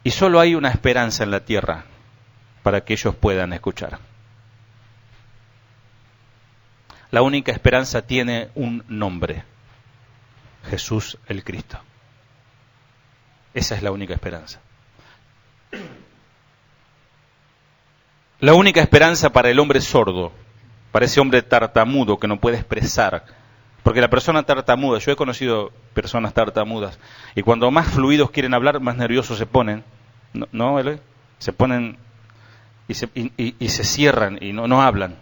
Y solo hay una esperanza en la tierra para que ellos puedan escuchar. La única esperanza tiene un nombre: Jesús el Cristo. Esa es la única esperanza. La única esperanza para el hombre sordo, para ese hombre tartamudo que no puede expresar. Porque la persona tartamuda, yo he conocido personas tartamudas, y cuando más fluidos quieren hablar, más nerviosos se ponen. ¿No, Eloy? Se ponen y se cierran y no hablan.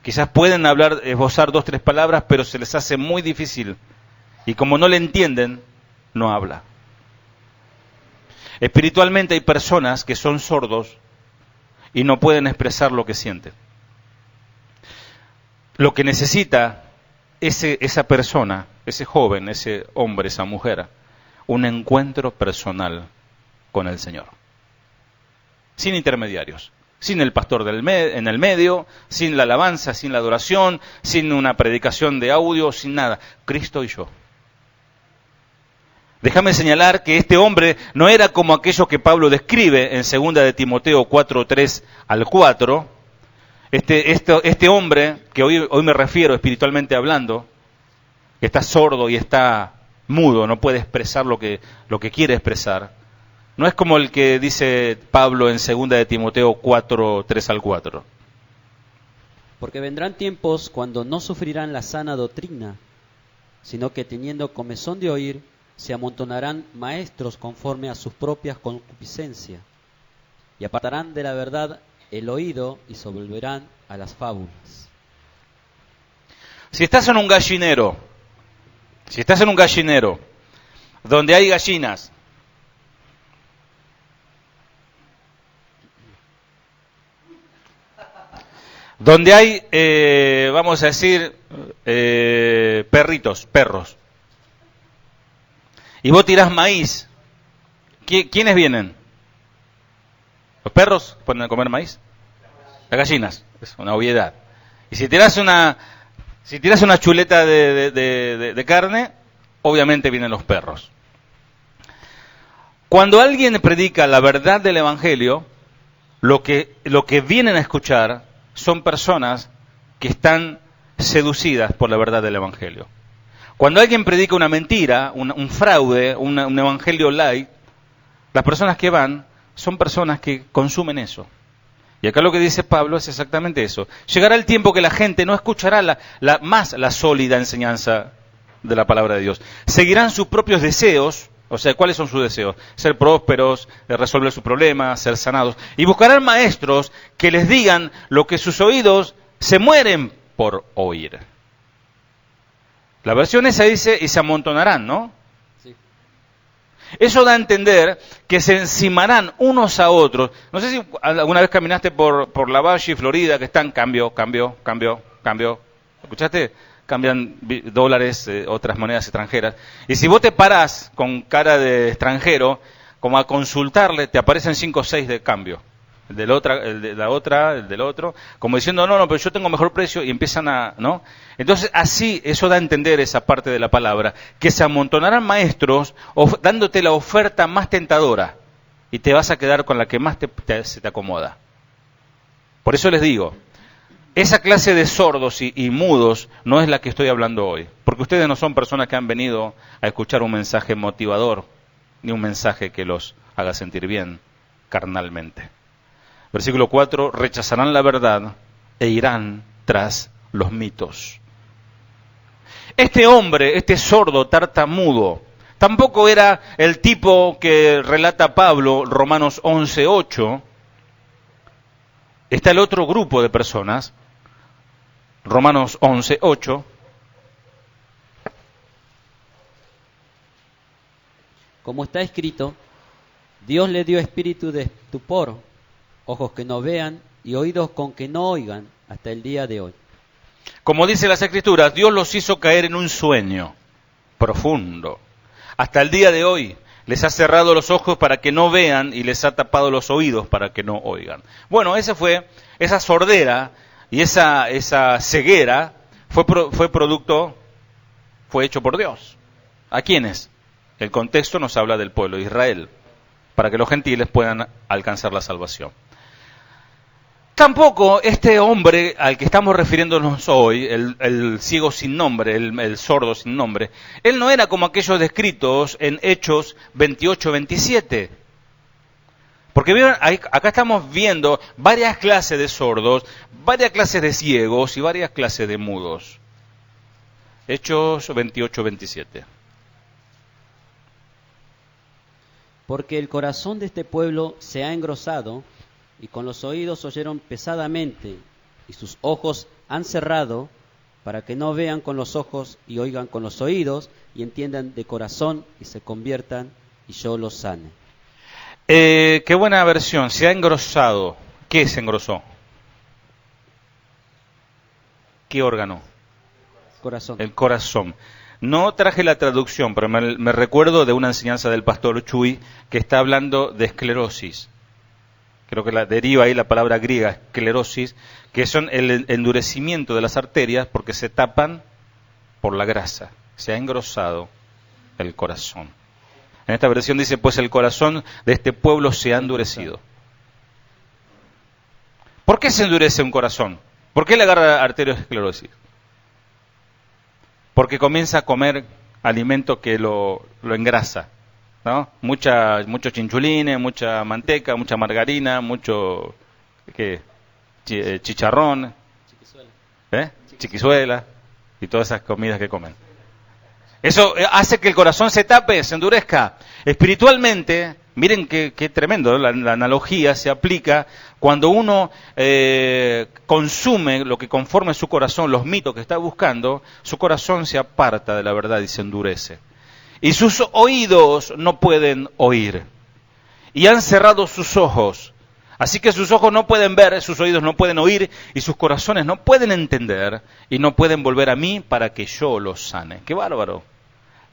Quizás pueden hablar, esbozar 2, 3 palabras, pero se les hace muy difícil. Y como no le entienden, no habla. Espiritualmente hay personas que son sordos y no pueden expresar lo que sienten. Lo que necesita esa persona, ese joven, ese hombre, esa mujer, un encuentro personal con el Señor. Sin intermediarios. Sin el pastor en el medio, sin la alabanza, sin la adoración, sin una predicación de audio, sin nada. Cristo y yo. Déjame señalar que este hombre no era como aquello que Pablo describe en 2 de Timoteo 4, 3 al 4. Este hombre, que hoy me refiero espiritualmente hablando, que está sordo y está mudo, no puede expresar lo que quiere expresar. No es como el que dice Pablo en 2 de Timoteo 4, 3 al 4. Porque vendrán tiempos cuando no sufrirán la sana doctrina, sino que teniendo comezón de oír, se amontonarán maestros conforme a sus propias concupiscencias, y apartarán de la verdad el oído y se volverán a las fábulas. Si estás en un gallinero donde hay gallinas, donde hay, vamos a decir, perros, y vos tirás maíz, ¿quiénes vienen? ¿Los perros pueden a comer maíz? Las gallinas, es una obviedad. Y si tirás una chuleta de carne, obviamente vienen los perros. Cuando alguien predica la verdad del Evangelio, lo que vienen a escuchar son personas que están seducidas por la verdad del Evangelio. Cuando alguien predica una mentira, un fraude, un evangelio light, las personas que van son personas que consumen eso. Y acá lo que dice Pablo es exactamente eso. Llegará el tiempo que la gente no escuchará más la sólida enseñanza de la palabra de Dios. Seguirán sus propios deseos, o sea, ¿cuáles son sus deseos? Ser prósperos, resolver sus problemas, ser sanados. Y buscarán maestros que les digan lo que sus oídos se mueren por oír. La versión esa dice, y se amontonarán, ¿no? Sí. Eso da a entender que se encimarán unos a otros. No sé si alguna vez caminaste por la Valle, Florida, que están cambio. ¿Escuchaste? Cambian dólares, otras monedas extranjeras. Y si vos te parás con cara de extranjero, como a consultarle, te aparecen 5 o 6 de cambio. El de la otra, el del otro, como diciendo, no, pero yo tengo mejor precio, y empiezan a, ¿no? Entonces, así, eso da a entender esa parte de la palabra, que se amontonarán maestros dándote la oferta más tentadora, y te vas a quedar con la que más se te acomoda. Por eso les digo, esa clase de sordos y mudos no es la que estoy hablando hoy, porque ustedes no son personas que han venido a escuchar un mensaje motivador, ni un mensaje que los haga sentir bien carnalmente. Versículo 4, rechazarán la verdad e irán tras los mitos. Este hombre, este sordo tartamudo, tampoco era el tipo que relata Pablo, Romanos 11:8. Está el otro grupo de personas, Romanos 11:8. Como está escrito, Dios le dio espíritu de estupor, ojos que no vean y oídos con que no oigan, hasta el día de hoy. Como dice las Escrituras, Dios los hizo caer en un sueño profundo. Hasta el día de hoy les ha cerrado los ojos para que no vean y les ha tapado los oídos para que no oigan. Bueno, esa sordera y esa ceguera fue hecho por Dios. ¿A quiénes? El contexto nos habla del pueblo de Israel, para que los gentiles puedan alcanzar la salvación. Tampoco este hombre al que estamos refiriéndonos hoy, el ciego sin nombre, el sordo sin nombre, él no era como aquellos descritos en Hechos 28-27. Porque ¿vieron? Acá estamos viendo varias clases de sordos, varias clases de ciegos y varias clases de mudos. Hechos 28-27. Porque el corazón de este pueblo se ha engrosado, y con los oídos oyeron pesadamente, y sus ojos han cerrado, para que no vean con los ojos y oigan con los oídos, y entiendan de corazón y se conviertan, y yo los sane. Qué buena versión, se ha engrosado. ¿Qué se engrosó? ¿Qué órgano? Corazón. El corazón. No traje la traducción, pero me recuerdo de una enseñanza del pastor Chuy que está hablando de esclerosis. Creo que deriva ahí la palabra griega, esclerosis, que son el endurecimiento de las arterias porque se tapan por la grasa. Se ha engrosado el corazón. En esta versión dice, pues el corazón de este pueblo se ha endurecido. ¿Por qué se endurece un corazón? ¿Por qué le agarra arteriosclerosis? Porque comienza a comer alimento que lo engrasa, ¿no? Mucho chinchulines, mucha manteca, mucha margarina, mucho chicharrón, chiquizuela y todas esas comidas que comen. Eso hace que el corazón se tape, se endurezca. Espiritualmente, miren qué tremendo, ¿no? La analogía se aplica cuando uno consume lo que conforme su corazón, los mitos que está buscando, su corazón se aparta de la verdad y se endurece. Y sus oídos no pueden oír. Y han cerrado sus ojos. Así que sus ojos no pueden ver, sus oídos no pueden oír, y sus corazones no pueden entender, y no pueden volver a mí para que yo los sane. ¡Qué bárbaro!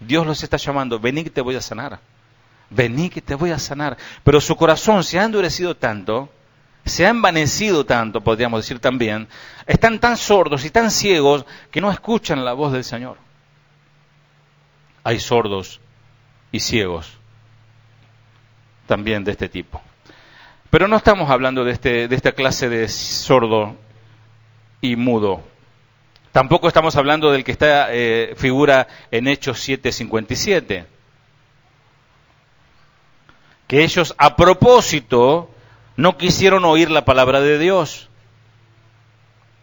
Dios los está llamando, vení que te voy a sanar. Vení que te voy a sanar. Pero su corazón se ha endurecido tanto, se ha envanecido tanto, podríamos decir también, están tan sordos y tan ciegos que no escuchan la voz del Señor. Hay sordos y ciegos también de este tipo. Pero no estamos hablando de esta clase de sordo y mudo. Tampoco estamos hablando del que está figura en Hechos 7:57. Que ellos a propósito no quisieron oír la palabra de Dios.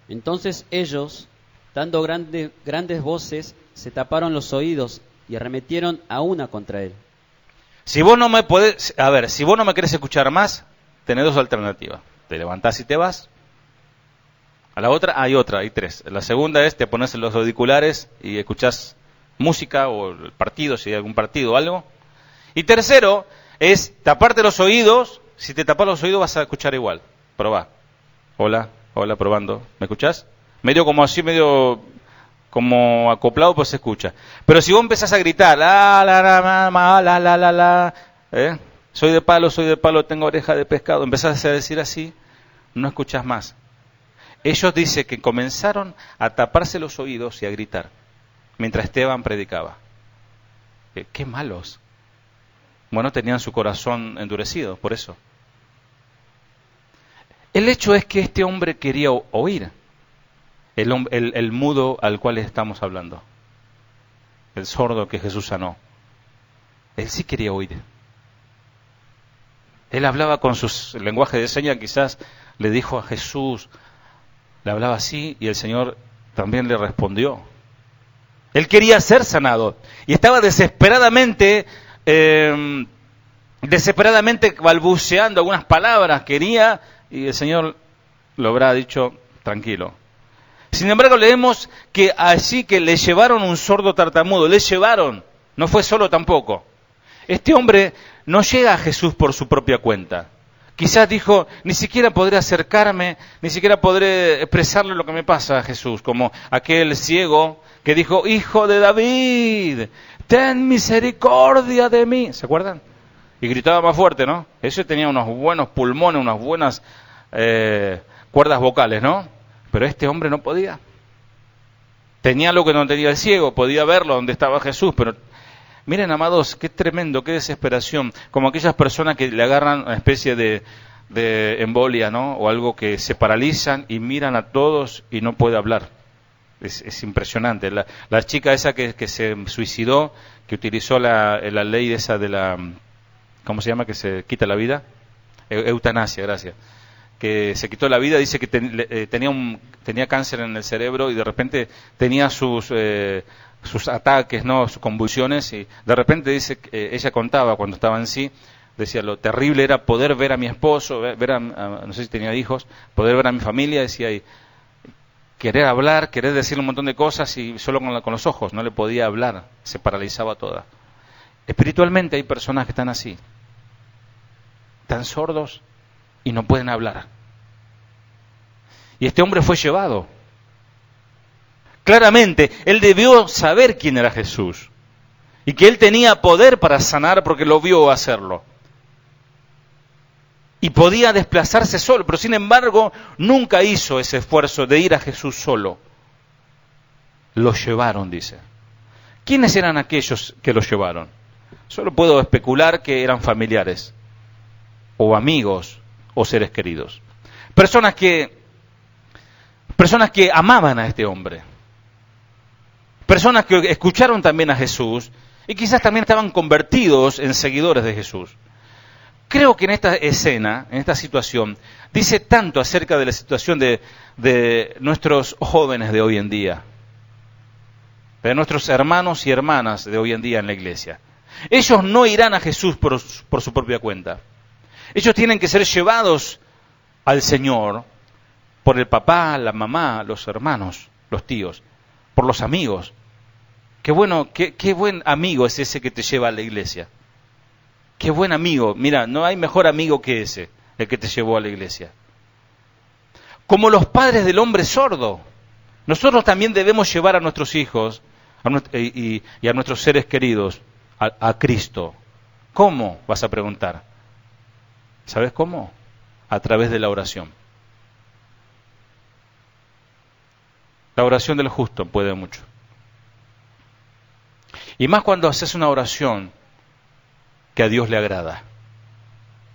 Entonces ellos, dando grandes voces, se taparon los oídos y arremetieron a una contra él. Si vos no me podés, a ver, si vos no me querés escuchar más, tenés dos alternativas. Te levantás y te vas. A la otra hay otra, hay tres. La segunda es te pones los auriculares y escuchás música o el partido, si hay algún partido o algo. Y tercero es taparte los oídos. Si te tapas los oídos vas a escuchar igual. Probá. Hola, hola, probando. ¿Me escuchás? Medio como así, medio como acoplado, pues se escucha. Pero si vos empezás a gritar, soy de palo, tengo oreja de pescado, empezás a decir así, no escuchás más. Ellos dicen que comenzaron a taparse los oídos y a gritar mientras Esteban predicaba. ¡Qué malos! Bueno, tenían su corazón endurecido, por eso. El hecho es que este hombre quería oír, el mudo al cual estamos hablando, el sordo que Jesús sanó. Él sí quería oír. Él hablaba con su lenguaje de señas, quizás le dijo a Jesús, le hablaba así y el Señor también le respondió. Él quería ser sanado y estaba desesperadamente balbuceando algunas palabras, quería, y el Señor lo habrá dicho, tranquilo. Sin embargo, leemos que así que le llevaron un sordo tartamudo, le llevaron, no fue solo tampoco. Este hombre no llega a Jesús por su propia cuenta. Quizás dijo, ni siquiera podré acercarme, ni siquiera podré expresarle lo que me pasa a Jesús, como aquel ciego que dijo, Hijo de David, ten misericordia de mí. ¿Se acuerdan? Y gritaba más fuerte, ¿no? Ese tenía unos buenos pulmones, unas buenas cuerdas vocales, ¿no? Pero este hombre no podía. Tenía lo que no tenía el ciego, podía verlo donde estaba Jesús, pero miren, amados, qué tremendo, qué desesperación. Como aquellas personas que le agarran una especie de embolia, ¿no? O algo que se paralizan y miran a todos y no puede hablar. Es impresionante. La chica esa que se suicidó, que utilizó la ley esa de la... ¿Cómo se llama? Que se quita la vida. Eutanasia, gracias. Que se quitó la vida, dice que tenía cáncer en el cerebro y de repente tenía sus ataques, ¿no? Sus convulsiones, y de repente dice, ella contaba cuando estaba en sí, decía, lo terrible era poder ver a mi esposo, no sé si tenía hijos, poder ver a mi familia, decía, y querer hablar, querer decirle un montón de cosas y solo con los ojos, no le podía hablar, se paralizaba toda. Espiritualmente hay personas que están así, están sordos y no pueden hablar. Y este hombre fue llevado. Claramente, él debió saber quién era Jesús y que él tenía poder para sanar porque lo vio hacerlo. Y podía desplazarse solo, pero sin embargo nunca hizo ese esfuerzo de ir a Jesús solo. Lo llevaron, dice. ¿Quiénes eran aquellos que lo llevaron? Solo puedo especular que eran familiares, o amigos, o seres queridos. Personas que amaban a este hombre. Personas que escucharon también a Jesús y quizás también estaban convertidos en seguidores de Jesús. Creo que en esta escena, en esta situación, dice tanto acerca de la situación de nuestros jóvenes de hoy en día, de nuestros hermanos y hermanas de hoy en día en la iglesia. Ellos no irán a Jesús por su propia cuenta. Ellos tienen que ser llevados al Señor por el papá, la mamá, los hermanos, los tíos, por los amigos. Qué buen amigo es ese que te lleva a la iglesia. Qué buen amigo. Mira, no hay mejor amigo que ese, el que te llevó a la iglesia. Como los padres del hombre sordo, nosotros también debemos llevar a nuestros hijos y a nuestros seres queridos a Cristo. ¿Cómo? Vas a preguntar. ¿Sabes cómo? A través de la oración. La oración del justo puede mucho. Y más cuando haces una oración que a Dios le agrada.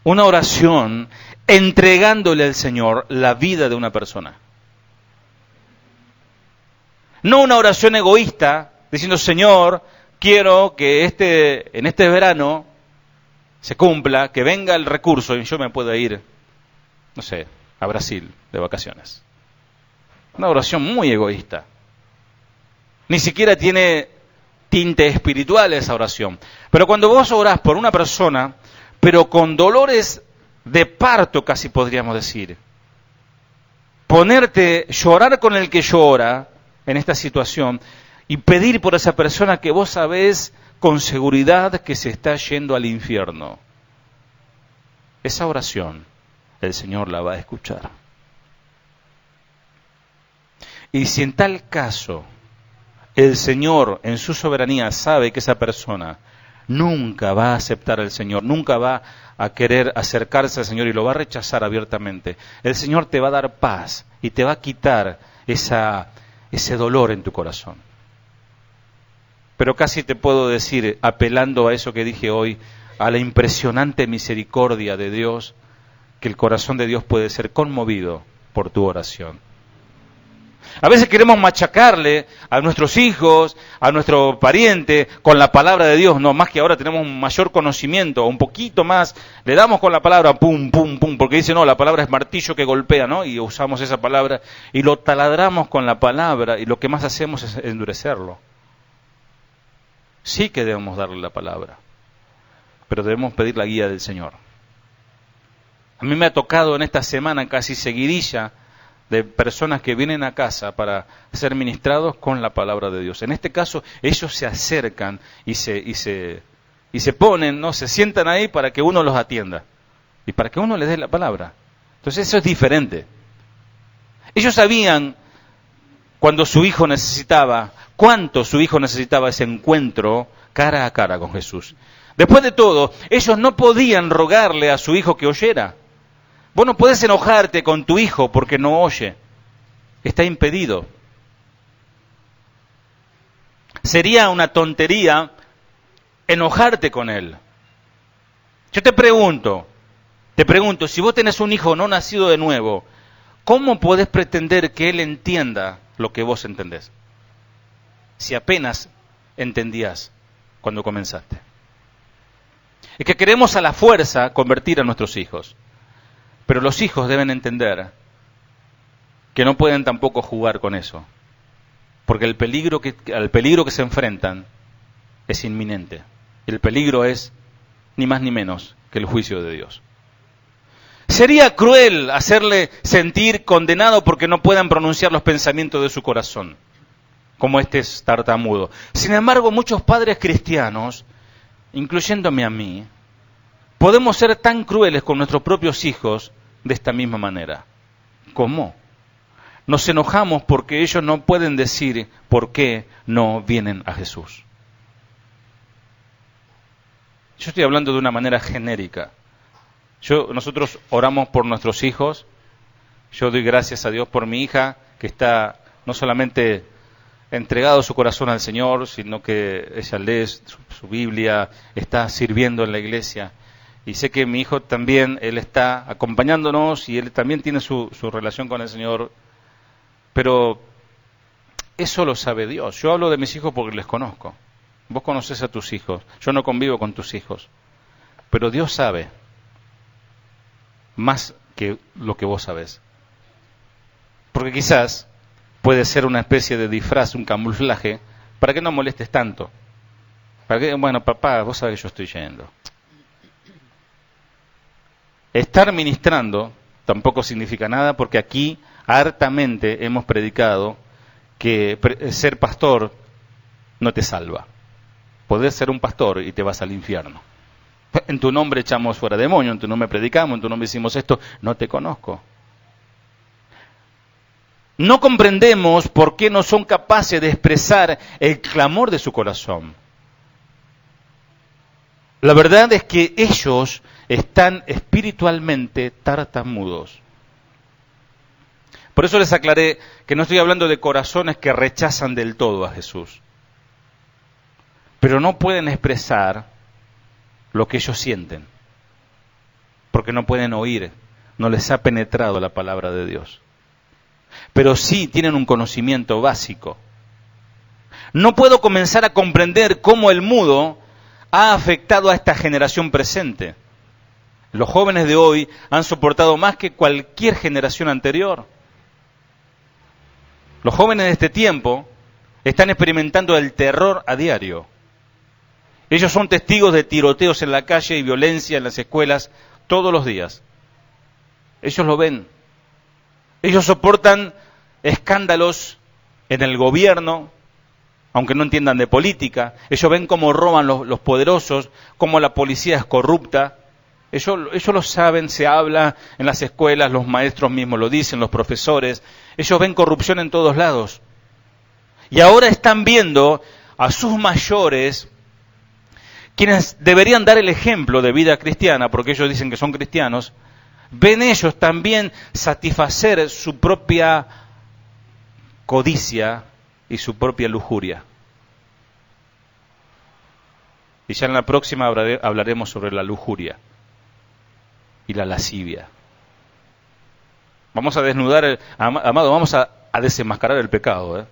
Una oración entregándole al Señor la vida de una persona. No una oración egoísta diciendo, Señor, quiero que en este verano se cumpla, que venga el recurso y yo me pueda ir, no sé, a Brasil de vacaciones. Una oración muy egoísta. Ni siquiera tiene tinte espiritual esa oración. Pero cuando vos orás por una persona, pero con dolores de parto casi podríamos decir, llorar con el que llora en esta situación y pedir por esa persona que vos sabés con seguridad que se está yendo al infierno, esa oración el Señor la va a escuchar. Y si en tal caso el Señor en su soberanía sabe que esa persona nunca va a aceptar al Señor, nunca va a querer acercarse al Señor y lo va a rechazar abiertamente, el Señor te va a dar paz y te va a quitar ese dolor en tu corazón. Pero casi te puedo decir, apelando a eso que dije hoy, a la impresionante misericordia de Dios, que el corazón de Dios puede ser conmovido por tu oración. A veces queremos machacarle a nuestros hijos, a nuestro pariente, con la palabra de Dios. No, más que ahora tenemos un mayor conocimiento, un poquito más, le damos con la palabra, pum, pum, pum, porque dice, no, la palabra es martillo que golpea, ¿no? Y usamos esa palabra y lo taladramos con la palabra y lo que más hacemos es endurecerlo. Sí que debemos darle la palabra, pero debemos pedir la guía del Señor. A mí me ha tocado en esta semana casi seguidilla de personas que vienen a casa para ser ministrados con la palabra de Dios. En este caso, ellos se acercan y se ponen, ¿no? Se sientan ahí para que uno los atienda y para que uno les dé la palabra. Entonces eso es diferente. Ellos sabían cuando su hijo necesitaba, cuánto su hijo necesitaba ese encuentro cara a cara con Jesús. Después de todo, ellos no podían rogarle a su hijo que oyera. Vos no podés enojarte con tu hijo porque no oye. Está impedido. Sería una tontería enojarte con él. Yo te pregunto, si vos tenés un hijo no nacido de nuevo, ¿cómo podés pretender que él entienda lo que vos entendés? Si apenas entendías cuando comenzaste. Es que queremos a la fuerza convertir a nuestros hijos. Pero los hijos deben entender que no pueden tampoco jugar con eso. Porque al peligro que se enfrentan es inminente. El peligro es ni más ni menos que el juicio de Dios. Sería cruel hacerle sentir condenado porque no puedan pronunciar los pensamientos de su corazón, como este es tartamudo. Sin embargo, muchos padres cristianos, incluyéndome a mí, podemos ser tan crueles con nuestros propios hijos de esta misma manera. ¿Cómo? Nos enojamos porque ellos no pueden decir por qué no vienen a Jesús. Yo estoy hablando de una manera genérica. Nosotros oramos por nuestros hijos. Yo doy gracias a Dios por mi hija, que está no solamente entregado su corazón al Señor, sino que ella lee su Biblia, está sirviendo en la iglesia. Y sé que mi hijo también, él está acompañándonos y él también tiene su relación con el Señor. Pero eso lo sabe Dios. Yo hablo de mis hijos porque les conozco. Vos conocés a tus hijos. Yo no convivo con tus hijos. Pero Dios sabe más que lo que vos sabés. Porque quizás puede ser una especie de disfraz, un camuflaje, para que no molestes tanto. Para que, bueno, papá, vos sabés que yo estoy yendo. Estar ministrando tampoco significa nada, porque aquí hartamente hemos predicado que ser pastor no te salva. Podés ser un pastor y te vas al infierno. En tu nombre echamos fuera demonios, en tu nombre predicamos, en tu nombre hicimos esto. No te conozco. No comprendemos por qué no son capaces de expresar el clamor de su corazón. La verdad es que ellos están espiritualmente tartamudos. Por eso les aclaré que no estoy hablando de corazones que rechazan del todo a Jesús, pero no pueden expresar lo que ellos sienten, porque no pueden oír, no les ha penetrado la palabra de Dios. Pero sí tienen un conocimiento básico. No puedo comenzar a comprender cómo el mudo ha afectado a esta generación presente. Los jóvenes de hoy han soportado más que cualquier generación anterior. Los jóvenes de este tiempo están experimentando el terror a diario. Ellos son testigos de tiroteos en la calle y violencia en las escuelas todos los días. Ellos lo ven. Ellos soportan escándalos en el gobierno, aunque no entiendan de política. Ellos ven cómo roban los poderosos, cómo la policía es corrupta. Ellos lo saben, se habla en las escuelas, los maestros mismos lo dicen, los profesores. Ellos ven corrupción en todos lados. Y ahora están viendo a sus mayores, quienes deberían dar el ejemplo de vida cristiana, porque ellos dicen que son cristianos, ven ellos también satisfacer su propia codicia y su propia lujuria. Y ya en la próxima hablaremos sobre la lujuria y la lascivia. Vamos a desnudar, amado, vamos a desenmascarar el pecado,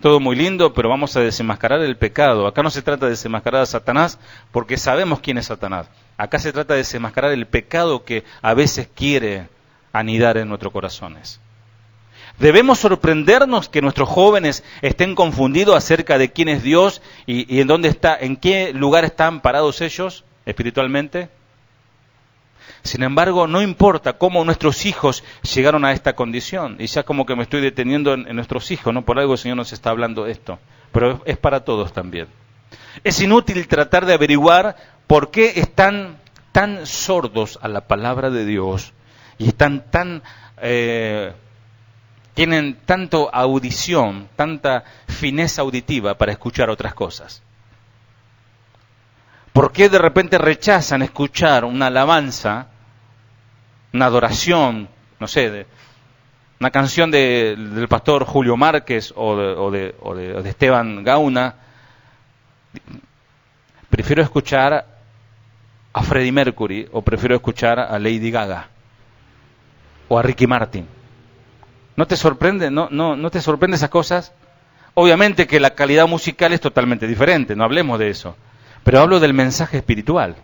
Todo muy lindo, pero vamos a desenmascarar el pecado. Acá no se trata de desenmascarar a Satanás, porque sabemos quién es Satanás. Acá se trata de desenmascarar el pecado que a veces quiere anidar en nuestros corazones. Debemos sorprendernos que nuestros jóvenes estén confundidos acerca de quién es Dios y en dónde está, en qué lugar están parados ellos espiritualmente. Sin embargo, no importa cómo nuestros hijos llegaron a esta condición. Y ya como que me estoy deteniendo en nuestros hijos, ¿no? Por algo el Señor nos está hablando de esto. Pero es para todos también. Es inútil tratar de averiguar por qué están tan sordos a la palabra de Dios y están tienen tanto audición, tanta fineza auditiva para escuchar otras cosas. ¿Por qué de repente rechazan escuchar una alabanza, una adoración, no sé, una canción del pastor Julio Márquez o de Esteban Gauna? Prefiero escuchar a Freddie Mercury o prefiero escuchar a Lady Gaga o a Ricky Martin. ¿No te sorprende? ¿No te sorprende esas cosas? Obviamente que la calidad musical es totalmente diferente, no hablemos de eso. Pero hablo del mensaje espiritual.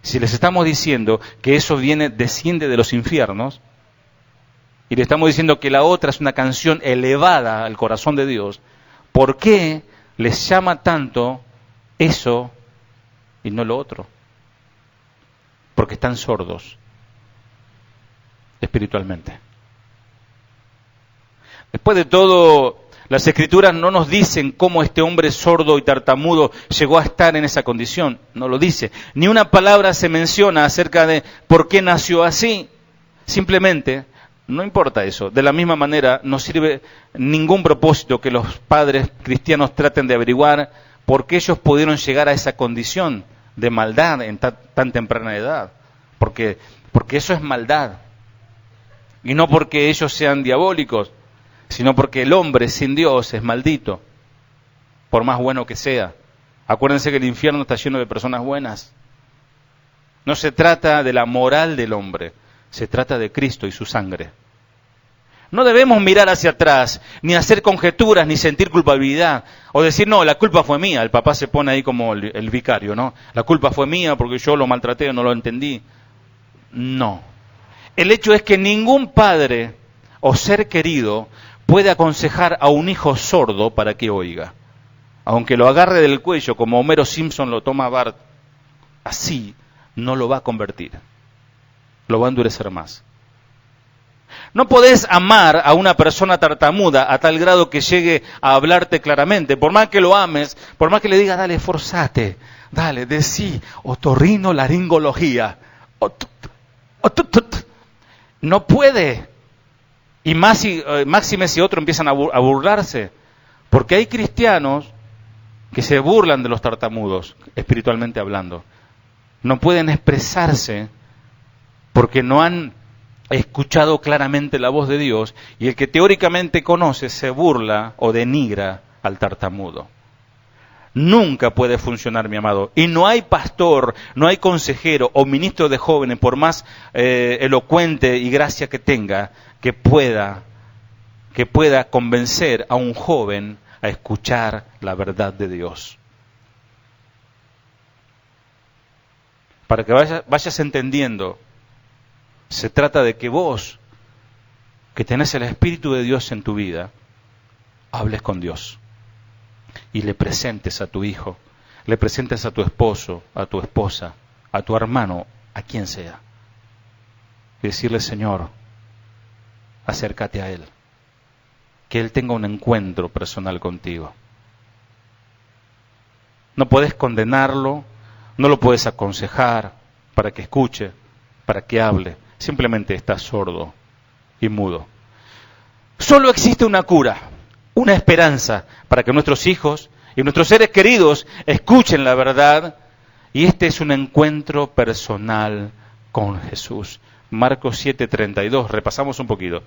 Si les estamos diciendo que eso desciende de los infiernos, y le estamos diciendo que la otra es una canción elevada al corazón de Dios, ¿por qué les llama tanto eso y no lo otro? Porque están sordos espiritualmente. Después de todo, las Escrituras no nos dicen cómo este hombre sordo y tartamudo llegó a estar en esa condición. No lo dice. Ni una palabra se menciona acerca de por qué nació así. Simplemente, no importa eso. De la misma manera, no sirve ningún propósito que los padres cristianos traten de averiguar por qué ellos pudieron llegar a esa condición de maldad en tan temprana edad. Porque eso es maldad. Y no porque ellos sean diabólicos, sino porque el hombre sin Dios es maldito, por más bueno que sea. Acuérdense que el infierno está lleno de personas buenas. No se trata de la moral del hombre, se trata de Cristo y su sangre. No debemos mirar hacia atrás, ni hacer conjeturas, ni sentir culpabilidad, o decir, no, la culpa fue mía. El papá se pone ahí como el vicario, ¿no? La culpa fue mía porque yo lo maltraté o no lo entendí. No. El hecho es que ningún padre o ser querido puede aconsejar a un hijo sordo para que oiga. Aunque lo agarre del cuello, como Homero Simpson lo toma a Bart, así no lo va a convertir. Lo va a endurecer más. No podés amar a una persona tartamuda a tal grado que llegue a hablarte claramente. Por más que lo ames, por más que le digas, dale, esforzate, dale, decí, otorrinolaringología. No puede. Y máxime si otros empiezan a burlarse. Porque hay cristianos que se burlan de los tartamudos, espiritualmente hablando. No pueden expresarse porque no han escuchado claramente la voz de Dios, y el que teóricamente conoce se burla o denigra al tartamudo. Nunca puede funcionar, mi amado. Y no hay pastor, no hay consejero o ministro de jóvenes, por más elocuente y gracia que tenga, que pueda convencer a un joven a escuchar la verdad de Dios. Para que vayas entendiendo, se trata de que vos, que tenés el Espíritu de Dios en tu vida, hables con Dios y le presentes a tu hijo, le presentes a tu esposo, a tu esposa, a tu hermano, a quien sea. Y decirle, Señor, acércate a Él, que Él tenga un encuentro personal contigo. No puedes condenarlo, no lo puedes aconsejar para que escuche, para que hable. Simplemente está sordo y mudo. Solo existe una cura, una esperanza para que nuestros hijos y nuestros seres queridos escuchen la verdad, y este es un encuentro personal con Jesús. Marcos 7:32, repasamos un poquito.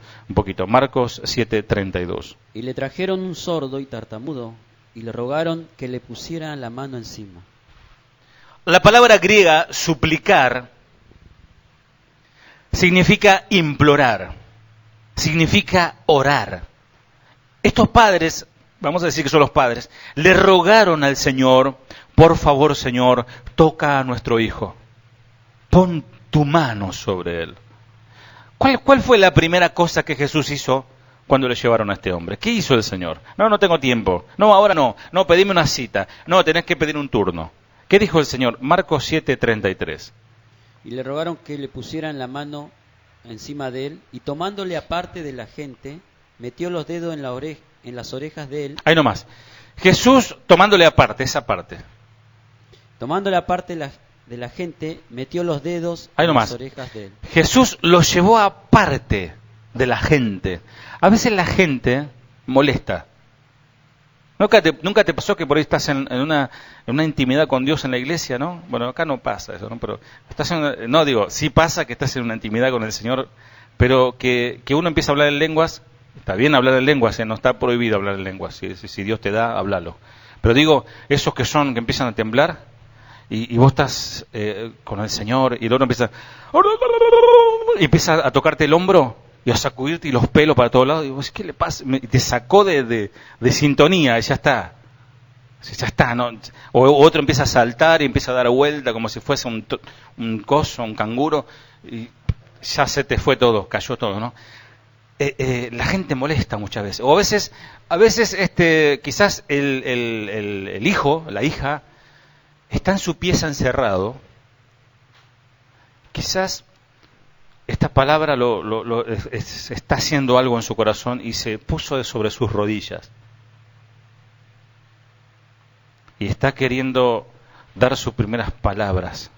Marcos 7:32. Y le trajeron un sordo y tartamudo, y le rogaron que le pusieran la mano encima. La palabra griega suplicar significa implorar, significa orar. Estos padres, vamos a decir que son los padres, le rogaron al Señor, por favor, Señor, toca a nuestro hijo, pon tu mano sobre él. ¿Cuál fue la primera cosa que Jesús hizo cuando le llevaron a este hombre? ¿Qué hizo el Señor? No tengo tiempo. No, ahora no. No, pedime una cita. No, tenés que pedir un turno. ¿Qué dijo el Señor? Marcos 7:33. Y le rogaron que le pusieran la mano encima de él, y tomándole aparte de la gente, metió los dedos en las orejas de él. Ahí nomás. Jesús tomándole aparte, esa parte. Tomándole aparte de la gente, metió los dedos Ahí en nomás. las orejas de él. Jesús lo llevó aparte de la gente. A veces la gente molesta. ¿Nunca te pasó que por ahí estás en una intimidad con Dios en la iglesia, ¿no? Bueno, acá no pasa eso, ¿no? Pero sí pasa que estás en una intimidad con el Señor, pero que uno empieza a hablar en lenguas. Está bien hablar en lenguas, no está prohibido hablar en lenguas. Si Dios te da, háblalo. Pero digo, esos que empiezan a temblar, y vos estás con el Señor, y el otro y empieza a tocarte el hombro, y a sacudirte y los pelos para todos lados, y vos, ¿qué le pasa? Y te sacó de sintonía, y ya está. Ya está, ¿no? O otro empieza a saltar y empieza a dar vuelta como si fuese un coso, un canguro, y ya se te fue todo, cayó todo, ¿no? La gente molesta muchas veces. O a veces quizás el hijo, la hija, está en su pieza encerrado. Quizás esta palabra está haciendo algo en su corazón y se puso sobre sus rodillas. Y está queriendo dar sus primeras palabras.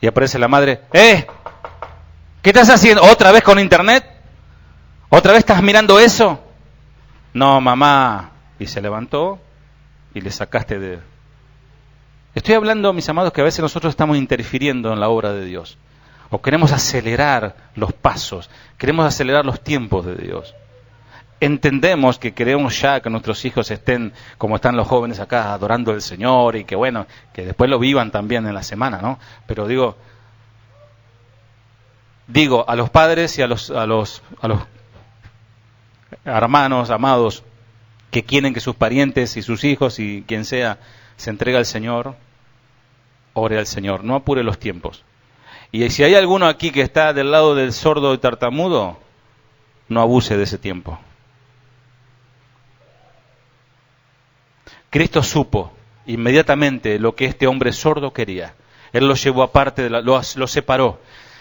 Y aparece la madre, ¿qué estás haciendo? ¿Otra vez con internet? ¿Otra vez estás mirando eso? No, mamá. Y se levantó y le sacaste de... Estoy hablando, mis amados, que a veces nosotros estamos interfiriendo en la obra de Dios. O queremos acelerar los pasos, queremos acelerar los tiempos de Dios. Entendemos que queremos ya que nuestros hijos estén como están los jóvenes acá, adorando al Señor, y que bueno, que después lo vivan también en la semana, ¿no? Pero digo a los padres y a los hermanos amados que quieren que sus parientes y sus hijos y quien sea se entregue al Señor, ore al Señor, no apure los tiempos. Y si hay alguno aquí que está del lado del sordo y tartamudo, no abuse de ese tiempo. Cristo supo inmediatamente lo que este hombre sordo quería. Él lo llevó aparte, lo separó.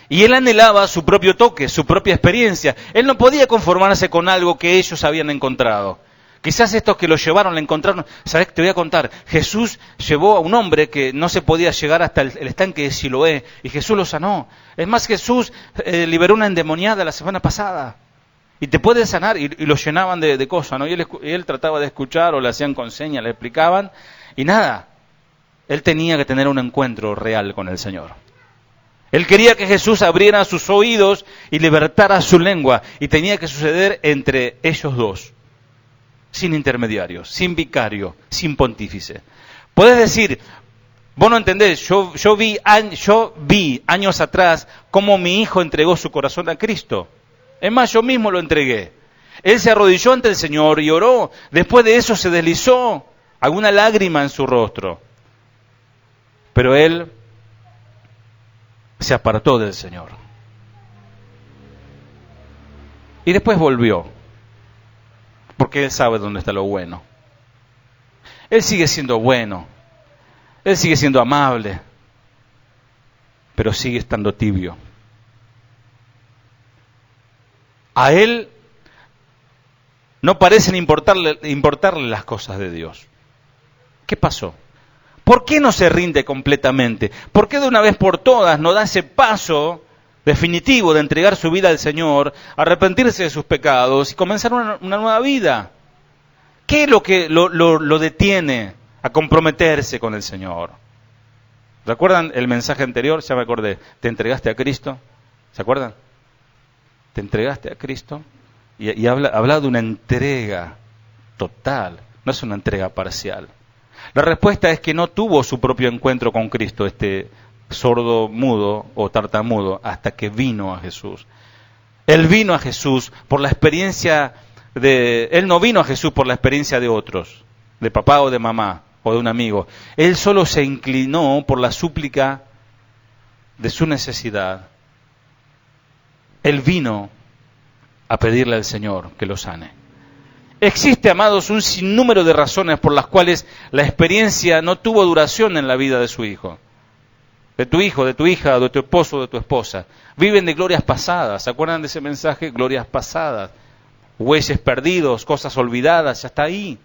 Y él anhelaba su propio toque, su propia experiencia. Él no podía conformarse con algo que ellos habían encontrado. Quizás estos que lo llevaron, le encontraron... ¿Sabes qué te voy a contar? Jesús llevó a un hombre que no se podía llegar hasta el estanque de Siloé, y Jesús lo sanó. Es más, Jesús liberó una endemoniada la semana pasada. Y te puede sanar, y lo llenaban de cosas, ¿no? Y él trataba de escuchar, o le hacían con señas, le explicaban, y nada. Él tenía que tener un encuentro real con el Señor. Él quería que Jesús abriera sus oídos y libertara su lengua, y tenía que suceder entre ellos dos. Sin intermediarios, sin vicario, sin pontífice. Puedes decir, vos no entendés, yo vi años atrás cómo mi hijo entregó su corazón a Cristo. Es más, yo mismo lo entregué. Él se arrodilló ante el Señor y oró. Después de eso se deslizó alguna lágrima en su rostro. Pero él se apartó del Señor. Y después volvió porque Él sabe dónde está lo bueno. Él sigue siendo bueno, Él sigue siendo amable, pero sigue estando tibio. A Él no parecen importarle las cosas de Dios. ¿Qué pasó? ¿Por qué no se rinde completamente? ¿Por qué de una vez por todas no da ese paso definitivo de entregar su vida al Señor, arrepentirse de sus pecados y comenzar una nueva vida? ¿Qué es lo que lo detiene a comprometerse con el Señor? ¿Recuerdan el mensaje anterior? Ya me acordé. ¿Te entregaste a Cristo? ¿Se acuerdan? ¿Te entregaste a Cristo? Y habla de una entrega total, no es una entrega parcial. La respuesta es que no tuvo su propio encuentro con Cristo, este sordo mudo o tartamudo, hasta que vino a Jesús. Él vino a Jesús por la experiencia Él no vino a Jesús por la experiencia de otros, de papá o de mamá o de un amigo. Él solo se inclinó por la súplica de su necesidad. Él vino a pedirle al Señor que lo sane. Existe, amados, un sinnúmero de razones por las cuales la experiencia no tuvo duración en la vida de su hijo, de tu hijo, de tu hija, de tu esposo, de tu esposa. Viven de glorias pasadas. ¿Se acuerdan de ese mensaje? Glorias pasadas, bueyes perdidos, cosas olvidadas, ya está ahí.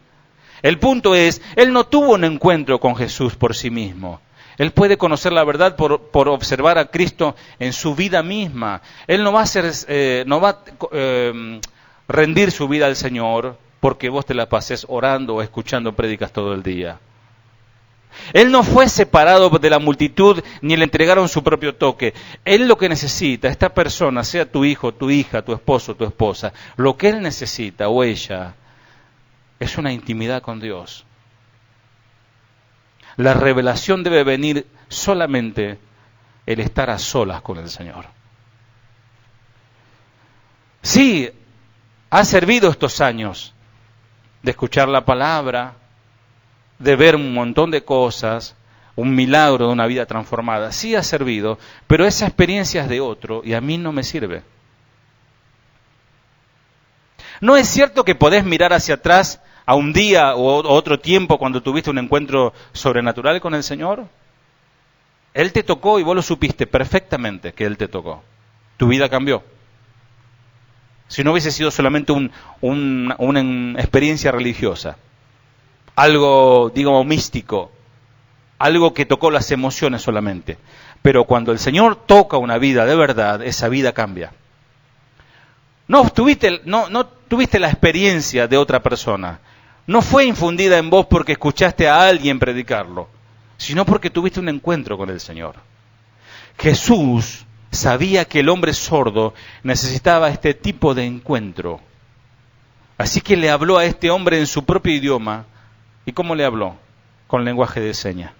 El punto es, él no tuvo un encuentro con Jesús por sí mismo. Él puede conocer la verdad por observar a Cristo en su vida misma. Él no va a rendir su vida al Señor porque vos te la pases orando o escuchando prédicas todo el día. Él no fue separado de la multitud ni le entregaron su propio toque. Él lo que necesita, esta persona, sea tu hijo, tu hija, tu esposo, tu esposa, lo que él necesita o ella es una intimidad con Dios. La revelación debe venir solamente el estar a solas con el Señor. Sí, ha servido estos años de escuchar la palabra, de ver un montón de cosas, un milagro de una vida transformada. Sí ha servido, pero esa experiencia es de otro y a mí no me sirve. ¿No es cierto que podés mirar hacia atrás a un día o otro tiempo cuando tuviste un encuentro sobrenatural con el Señor? Él te tocó y vos lo supiste perfectamente que Él te tocó. Tu vida cambió. Si no hubiese sido solamente una experiencia religiosa, algo, digamos, místico, algo que tocó las emociones solamente. Pero cuando el Señor toca una vida de verdad, esa vida cambia. No tuviste la experiencia de otra persona. No fue infundida en vos porque escuchaste a alguien predicarlo, sino porque tuviste un encuentro con el Señor. Jesús sabía que el hombre sordo necesitaba este tipo de encuentro. Así que le habló a este hombre en su propio idioma. ¿Y cómo le habló? Con lenguaje de señas.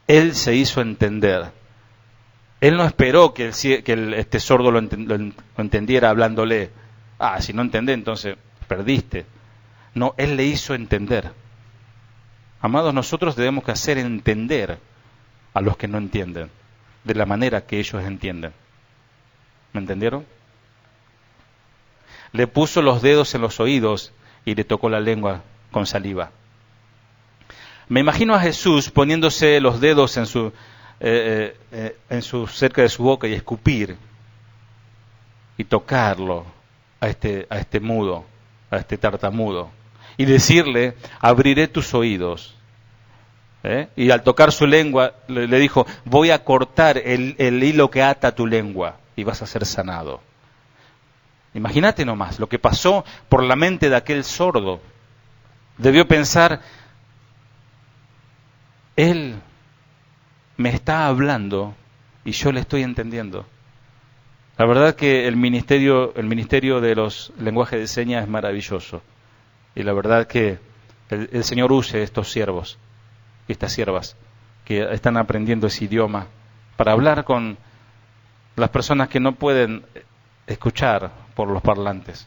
Él se hizo entender. Él no esperó que este sordo lo entendiera hablándole. Si no entendés, entonces perdiste. No, Él le hizo entender. Amados, nosotros debemos que hacer entender a los que no entienden, de la manera que ellos entienden. ¿Me entendieron? Le puso los dedos en los oídos y le tocó la lengua con saliva. Me imagino a Jesús poniéndose los dedos cerca de su boca y escupir y tocarlo a este mudo, a este tartamudo, y decirle: abriré tus oídos. Y al tocar su lengua le dijo: voy a cortar el hilo que ata tu lengua y vas a ser sanado. Imagínate nomás lo que pasó por la mente de aquel sordo. Debió pensar: Él me está hablando y yo le estoy entendiendo. La verdad que el ministerio de los lenguajes de señas es maravilloso. Y la verdad que el Señor use estos siervos y estas siervas que están aprendiendo ese idioma para hablar con las personas que no pueden escuchar por los parlantes.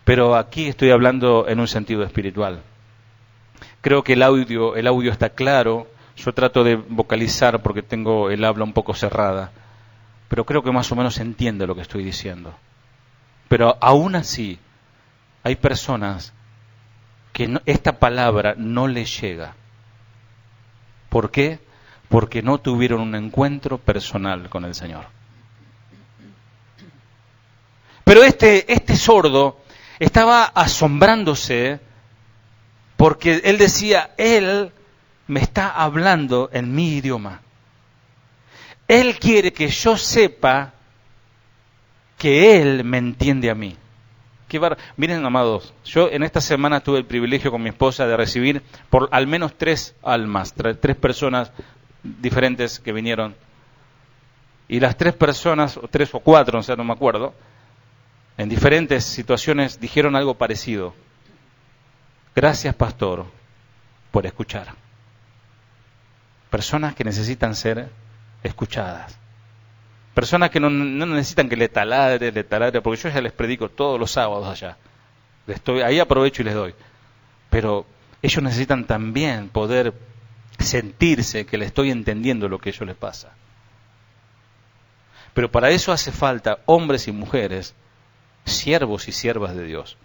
Pero aquí estoy hablando en un sentido espiritual. Creo que el audio está claro. Yo trato de vocalizar porque tengo el habla un poco cerrada, pero creo que más o menos se entiende lo que estoy diciendo. Pero aún así, hay personas que esta palabra no les llega. ¿Por qué? Porque no tuvieron un encuentro personal con el Señor. Pero este sordo estaba asombrándose porque él decía, Él me está hablando en mi idioma. Él quiere que yo sepa que Él me entiende a mí. Miren, amados, yo en esta semana tuve el privilegio con mi esposa de recibir por al menos 3 almas, 3 personas diferentes que vinieron. Y las 3 personas, o 3 o 4, o sea, no me acuerdo, en diferentes situaciones dijeron algo parecido. Gracias, pastor, por escuchar. Personas que necesitan ser escuchadas. Personas que no necesitan que le taladre, porque yo ya les predico todos los sábados allá. Ahí aprovecho y les doy. Pero ellos necesitan también poder sentirse que le estoy entendiendo lo que a ellos les pasa. Pero para eso hace falta hombres y mujeres, siervos y siervas de Dios,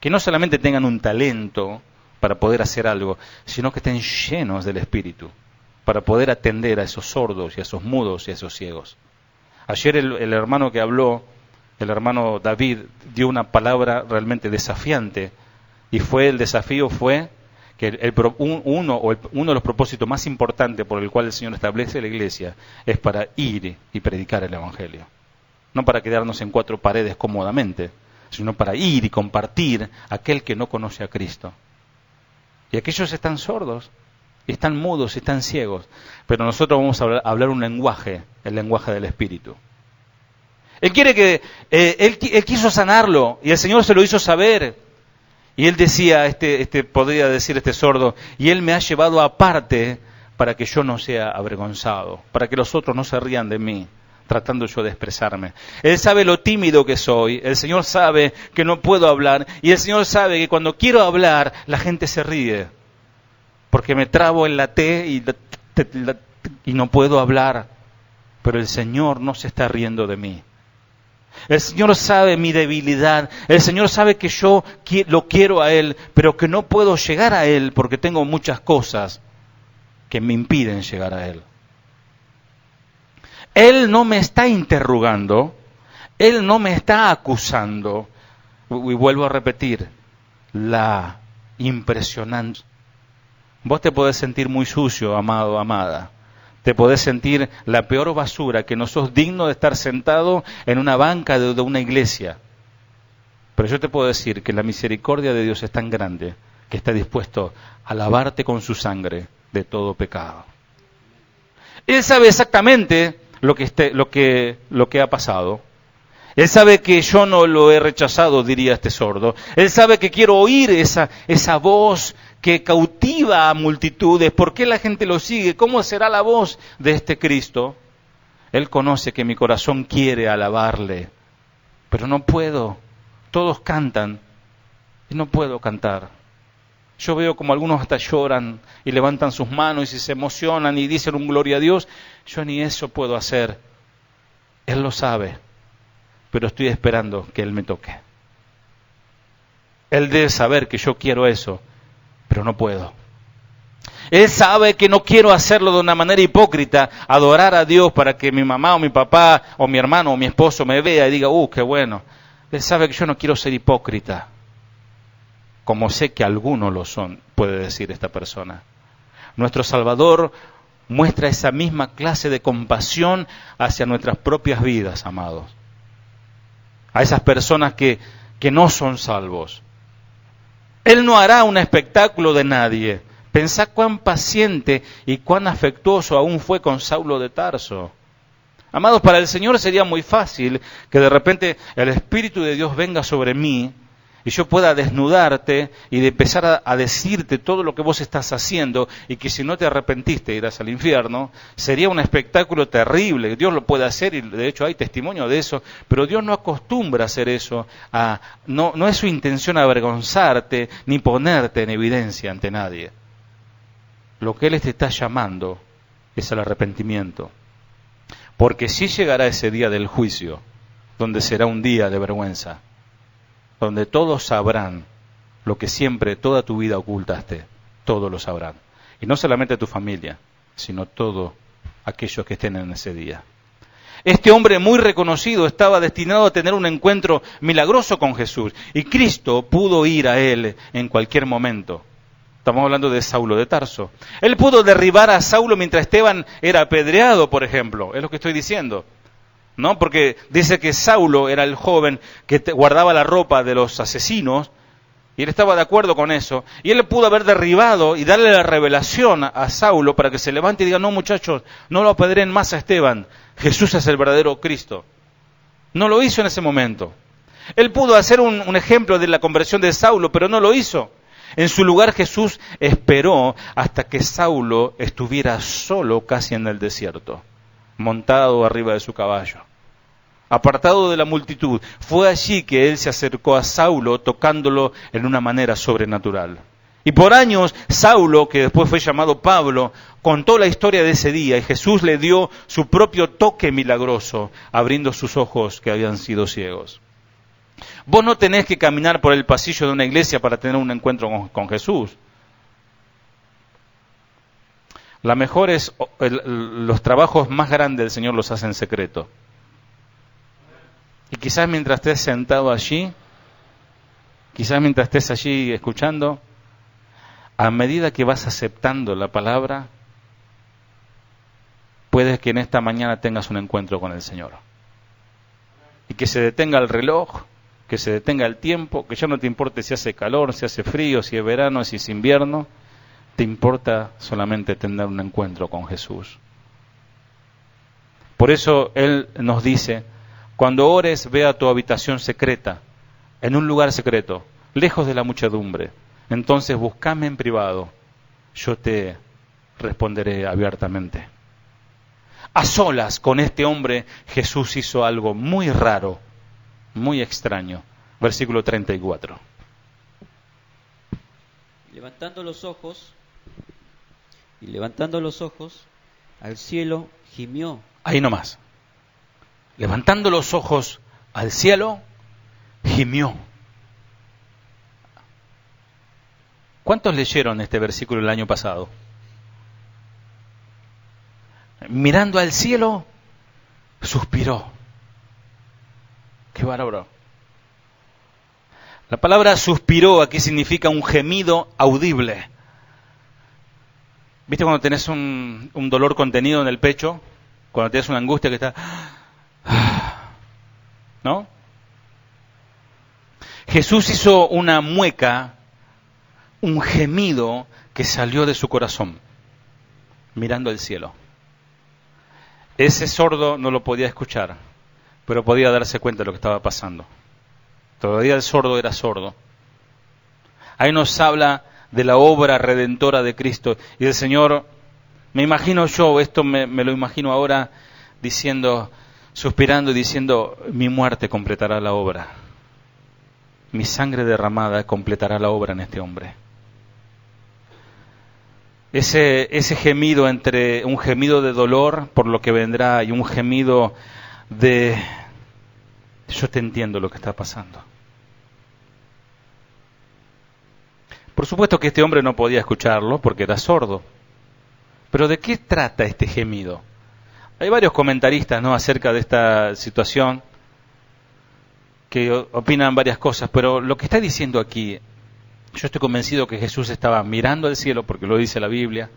que no solamente tengan un talento para poder hacer algo, sino que estén llenos del Espíritu, para poder atender a esos sordos y a esos mudos y a esos ciegos. Ayer el hermano que habló, el hermano David, dio una palabra realmente desafiante, y el desafío fue que uno de los propósitos más importantes por el cual el Señor establece la iglesia es para ir y predicar el Evangelio. No para quedarnos en 4 paredes cómodamente, sino para ir y compartir a aquel que no conoce a Cristo. Y aquellos están sordos, están mudos, están ciegos, pero nosotros vamos a hablar un lenguaje, el lenguaje del Espíritu. Él quiere que, él quiso sanarlo, y el Señor se lo hizo saber. Y él decía, podría decir este sordo, y Él me ha llevado aparte para que yo no sea avergonzado, para que los otros no se rían de mí, tratando yo de expresarme. Él sabe lo tímido que soy, el Señor sabe que no puedo hablar, y el Señor sabe que cuando quiero hablar, la gente se ríe, porque me trabo en la T y no puedo hablar, pero el Señor no se está riendo de mí. El Señor sabe mi debilidad, el Señor sabe que yo lo quiero a Él, pero que no puedo llegar a Él porque tengo muchas cosas que me impiden llegar a Él. Él no me está interrogando, Él no me está acusando, y vuelvo a repetir, la impresionante. Vos te podés sentir muy sucio, amado, amada. Te podés sentir la peor basura, que no sos digno de estar sentado en una banca de una iglesia. Pero yo te puedo decir que la misericordia de Dios es tan grande que está dispuesto a lavarte con su sangre de todo pecado. Él sabe exactamente lo que ha pasado. Él sabe que yo no lo he rechazado, diría este sordo. Él sabe que quiero oír esa voz que cautiva a multitudes. ¿Por qué la gente lo sigue? ¿Cómo será la voz de este Cristo? Él conoce que mi corazón quiere alabarle, pero no puedo. Todos cantan y no puedo cantar. Yo veo como algunos hasta lloran y levantan sus manos y se emocionan y dicen un gloria a Dios. Yo ni eso puedo hacer. Él lo sabe, pero estoy esperando que Él me toque. Él debe saber que yo quiero eso, pero no puedo. Él sabe que no quiero hacerlo de una manera hipócrita, adorar a Dios para que mi mamá o mi papá o mi hermano o mi esposo me vea y diga, qué bueno. Él sabe que yo no quiero ser hipócrita, como sé que algunos lo son, puede decir esta persona. Nuestro Salvador muestra esa misma clase de compasión hacia nuestras propias vidas, amados. A esas personas que no son salvos. Él no hará un espectáculo de nadie. Pensá cuán paciente y cuán afectuoso aún fue con Saulo de Tarso. Amados, para el Señor sería muy fácil que de repente el Espíritu de Dios venga sobre mí y yo pueda desnudarte y de empezar a decirte todo lo que vos estás haciendo, y que si no te arrepentiste irás al infierno. Sería un espectáculo terrible. Dios lo puede hacer y de hecho hay testimonio de eso, pero Dios no acostumbra a hacer eso. No es su intención avergonzarte ni ponerte en evidencia ante nadie. Lo que Él te está llamando es al arrepentimiento, porque sí llegará ese día del juicio, donde será un día de vergüenza. donde todos sabrán lo que siempre, toda tu vida ocultaste. Todos lo sabrán. Y no solamente tu familia, sino todos aquellos que estén en ese día. Este hombre muy reconocido estaba destinado a tener un encuentro milagroso con Jesús. Y Cristo pudo ir a él en cualquier momento. Estamos hablando de Saulo de Tarso. Él pudo derribar a Saulo mientras Esteban era apedreado, por ejemplo. Es lo que estoy diciendo. ¿No? Porque dice que Saulo era el joven que guardaba la ropa de los asesinos. Y él estaba de acuerdo con eso. Y él pudo haber derribado y darle la revelación a Saulo para que se levante y diga, no muchachos, no lo apedreen más a Esteban. Jesús es el verdadero Cristo. No lo hizo en ese momento. Él pudo hacer un ejemplo de la conversión de Saulo, pero no lo hizo. En su lugar Jesús esperó hasta que Saulo estuviera solo casi en el desierto, montado arriba de su caballo, apartado de la multitud. Fue allí que él se acercó a Saulo, tocándolo en una manera sobrenatural. Y por años Saulo, que después fue llamado Pablo, contó la historia de ese día y Jesús le dio su propio toque milagroso, abriendo sus ojos que habían sido ciegos. Vos no tenés que caminar por el pasillo de una iglesia para tener un encuentro con Jesús. Los trabajos más grandes del Señor los hace en secreto. Y quizás mientras estés sentado allí, quizás mientras estés allí escuchando, a medida que vas aceptando la palabra, puedes que en esta mañana tengas un encuentro con el Señor. Y que se detenga el reloj, que se detenga el tiempo, que ya no te importe si hace calor, si hace frío, si es verano, si es invierno. Te importa solamente tener un encuentro con Jesús. Por eso Él nos dice, cuando ores, ve a tu habitación secreta, en un lugar secreto, lejos de la muchedumbre. Entonces búscame en privado, yo te responderé abiertamente. A solas con este hombre, Jesús hizo algo muy raro, muy extraño. Versículo 34. Levantando los ojos al cielo, gimió. Ahí nomás. Levantando los ojos al cielo, gimió. ¿Cuántos leyeron este versículo el año pasado? Mirando al cielo, suspiró. Qué bárbaro. La palabra suspiró aquí significa un gemido audible. ¿Viste cuando tenés un dolor contenido en el pecho? Cuando tienes una angustia que está... ¿No? Jesús hizo una mueca, un gemido que salió de su corazón, mirando al cielo. Ese sordo no lo podía escuchar, pero podía darse cuenta de lo que estaba pasando. Todavía el sordo era sordo. Ahí nos habla de la obra redentora de Cristo. Y el Señor, me imagino yo, esto me lo imagino ahora, diciendo, suspirando y diciendo, mi muerte completará la obra. Mi sangre derramada completará la obra en este hombre. Ese gemido entre un gemido de dolor por lo que vendrá y un gemido de yo te entiendo lo que está pasando. Por supuesto que este hombre no podía escucharlo porque era sordo. Pero ¿de qué trata este gemido? Hay varios comentaristas, ¿no?, acerca de esta situación que opinan varias cosas, pero lo que está diciendo aquí, yo estoy convencido que Jesús estaba mirando al cielo, porque lo dice la Biblia,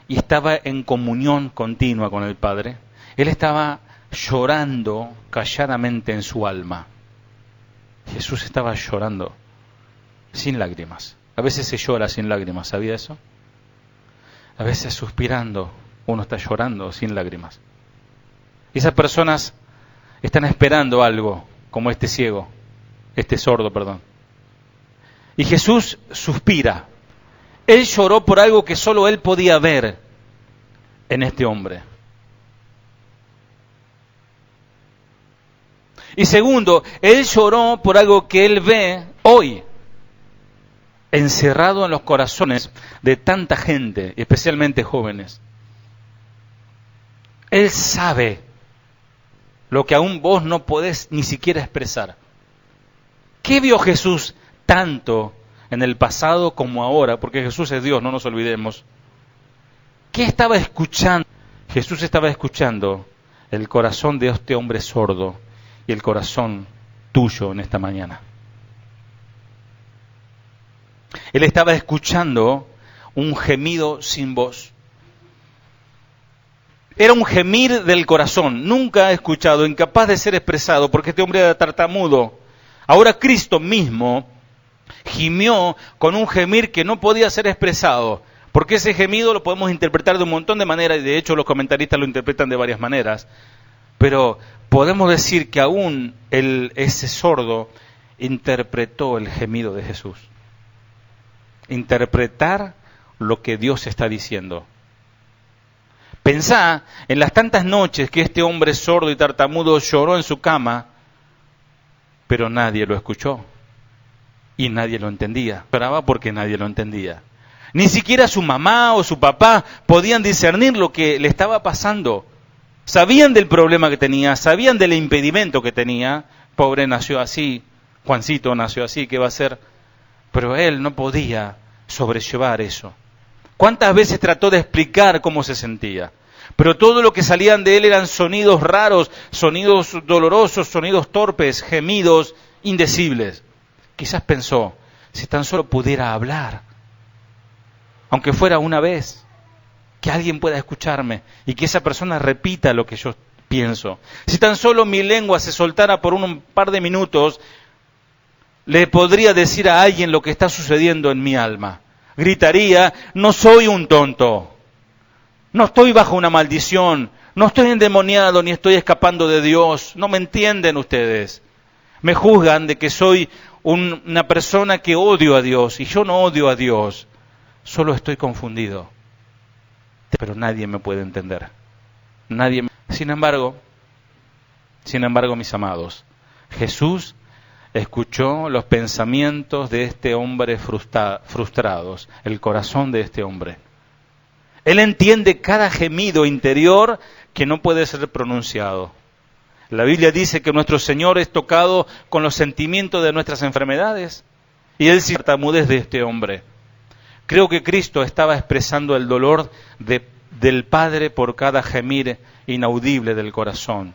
y estaba en comunión continua con el Padre. Él estaba llorando calladamente en su alma. Jesús estaba llorando sin lágrimas. A veces se llora sin lágrimas, ¿sabía eso? A veces suspirando uno está llorando sin lágrimas. Y esas personas están esperando algo, como este sordo. Y Jesús suspira. Él lloró por algo que solo él podía ver en este hombre. Y segundo, él lloró por algo que él ve hoy, encerrado en los corazones de tanta gente, especialmente jóvenes. Él sabe lo que aún vos no podés ni siquiera expresar. ¿Qué vio Jesús tanto en el pasado como ahora? Porque Jesús es Dios, no nos olvidemos. ¿Qué estaba escuchando? Jesús estaba escuchando el corazón de este hombre sordo y el corazón tuyo en esta mañana. Él estaba escuchando un gemido sin voz. Era un gemir del corazón, nunca escuchado, incapaz de ser expresado, porque este hombre era tartamudo. Ahora Cristo mismo gimió con un gemir que no podía ser expresado, porque ese gemido lo podemos interpretar de un montón de maneras, y de hecho los comentaristas lo interpretan de varias maneras. Pero podemos decir que aún ese sordo interpretó el gemido de Jesús. Interpretar lo que Dios está diciendo. Pensá en las tantas noches que este hombre sordo y tartamudo lloró en su cama, pero nadie lo escuchó y nadie lo entendía. Lloraba porque nadie lo entendía. Ni siquiera su mamá o su papá podían discernir lo que le estaba pasando. Sabían del problema que tenía, sabían del impedimento que tenía. Pobre nació así, Juancito nació así, ¿qué va a hacer? Pero él no podía sobrellevar eso. ¿Cuántas veces trató de explicar cómo se sentía? Pero todo lo que salían de él eran sonidos raros, sonidos dolorosos, sonidos torpes, gemidos indecibles. Quizás pensó, si tan solo pudiera hablar, aunque fuera una vez, que alguien pueda escucharme y que esa persona repita lo que yo pienso. Si tan solo mi lengua se soltara por un par de minutos, le podría decir a alguien lo que está sucediendo en mi alma. Gritaría, no soy un tonto, no estoy bajo una maldición, no estoy endemoniado ni estoy escapando de Dios, no me entienden ustedes. Me juzgan de que soy una persona que odio a Dios y yo no odio a Dios, solo estoy confundido. Pero nadie me puede entender. Sin embargo, mis amados, Jesús escuchó los pensamientos de este hombre frustrados, el corazón de este hombre. Él entiende cada gemido interior que no puede ser pronunciado. La Biblia dice que nuestro Señor es tocado con los sentimientos de nuestras enfermedades y Él sí tartamudez de este hombre. Creo que Cristo estaba expresando el dolor del Padre por cada gemir inaudible del corazón.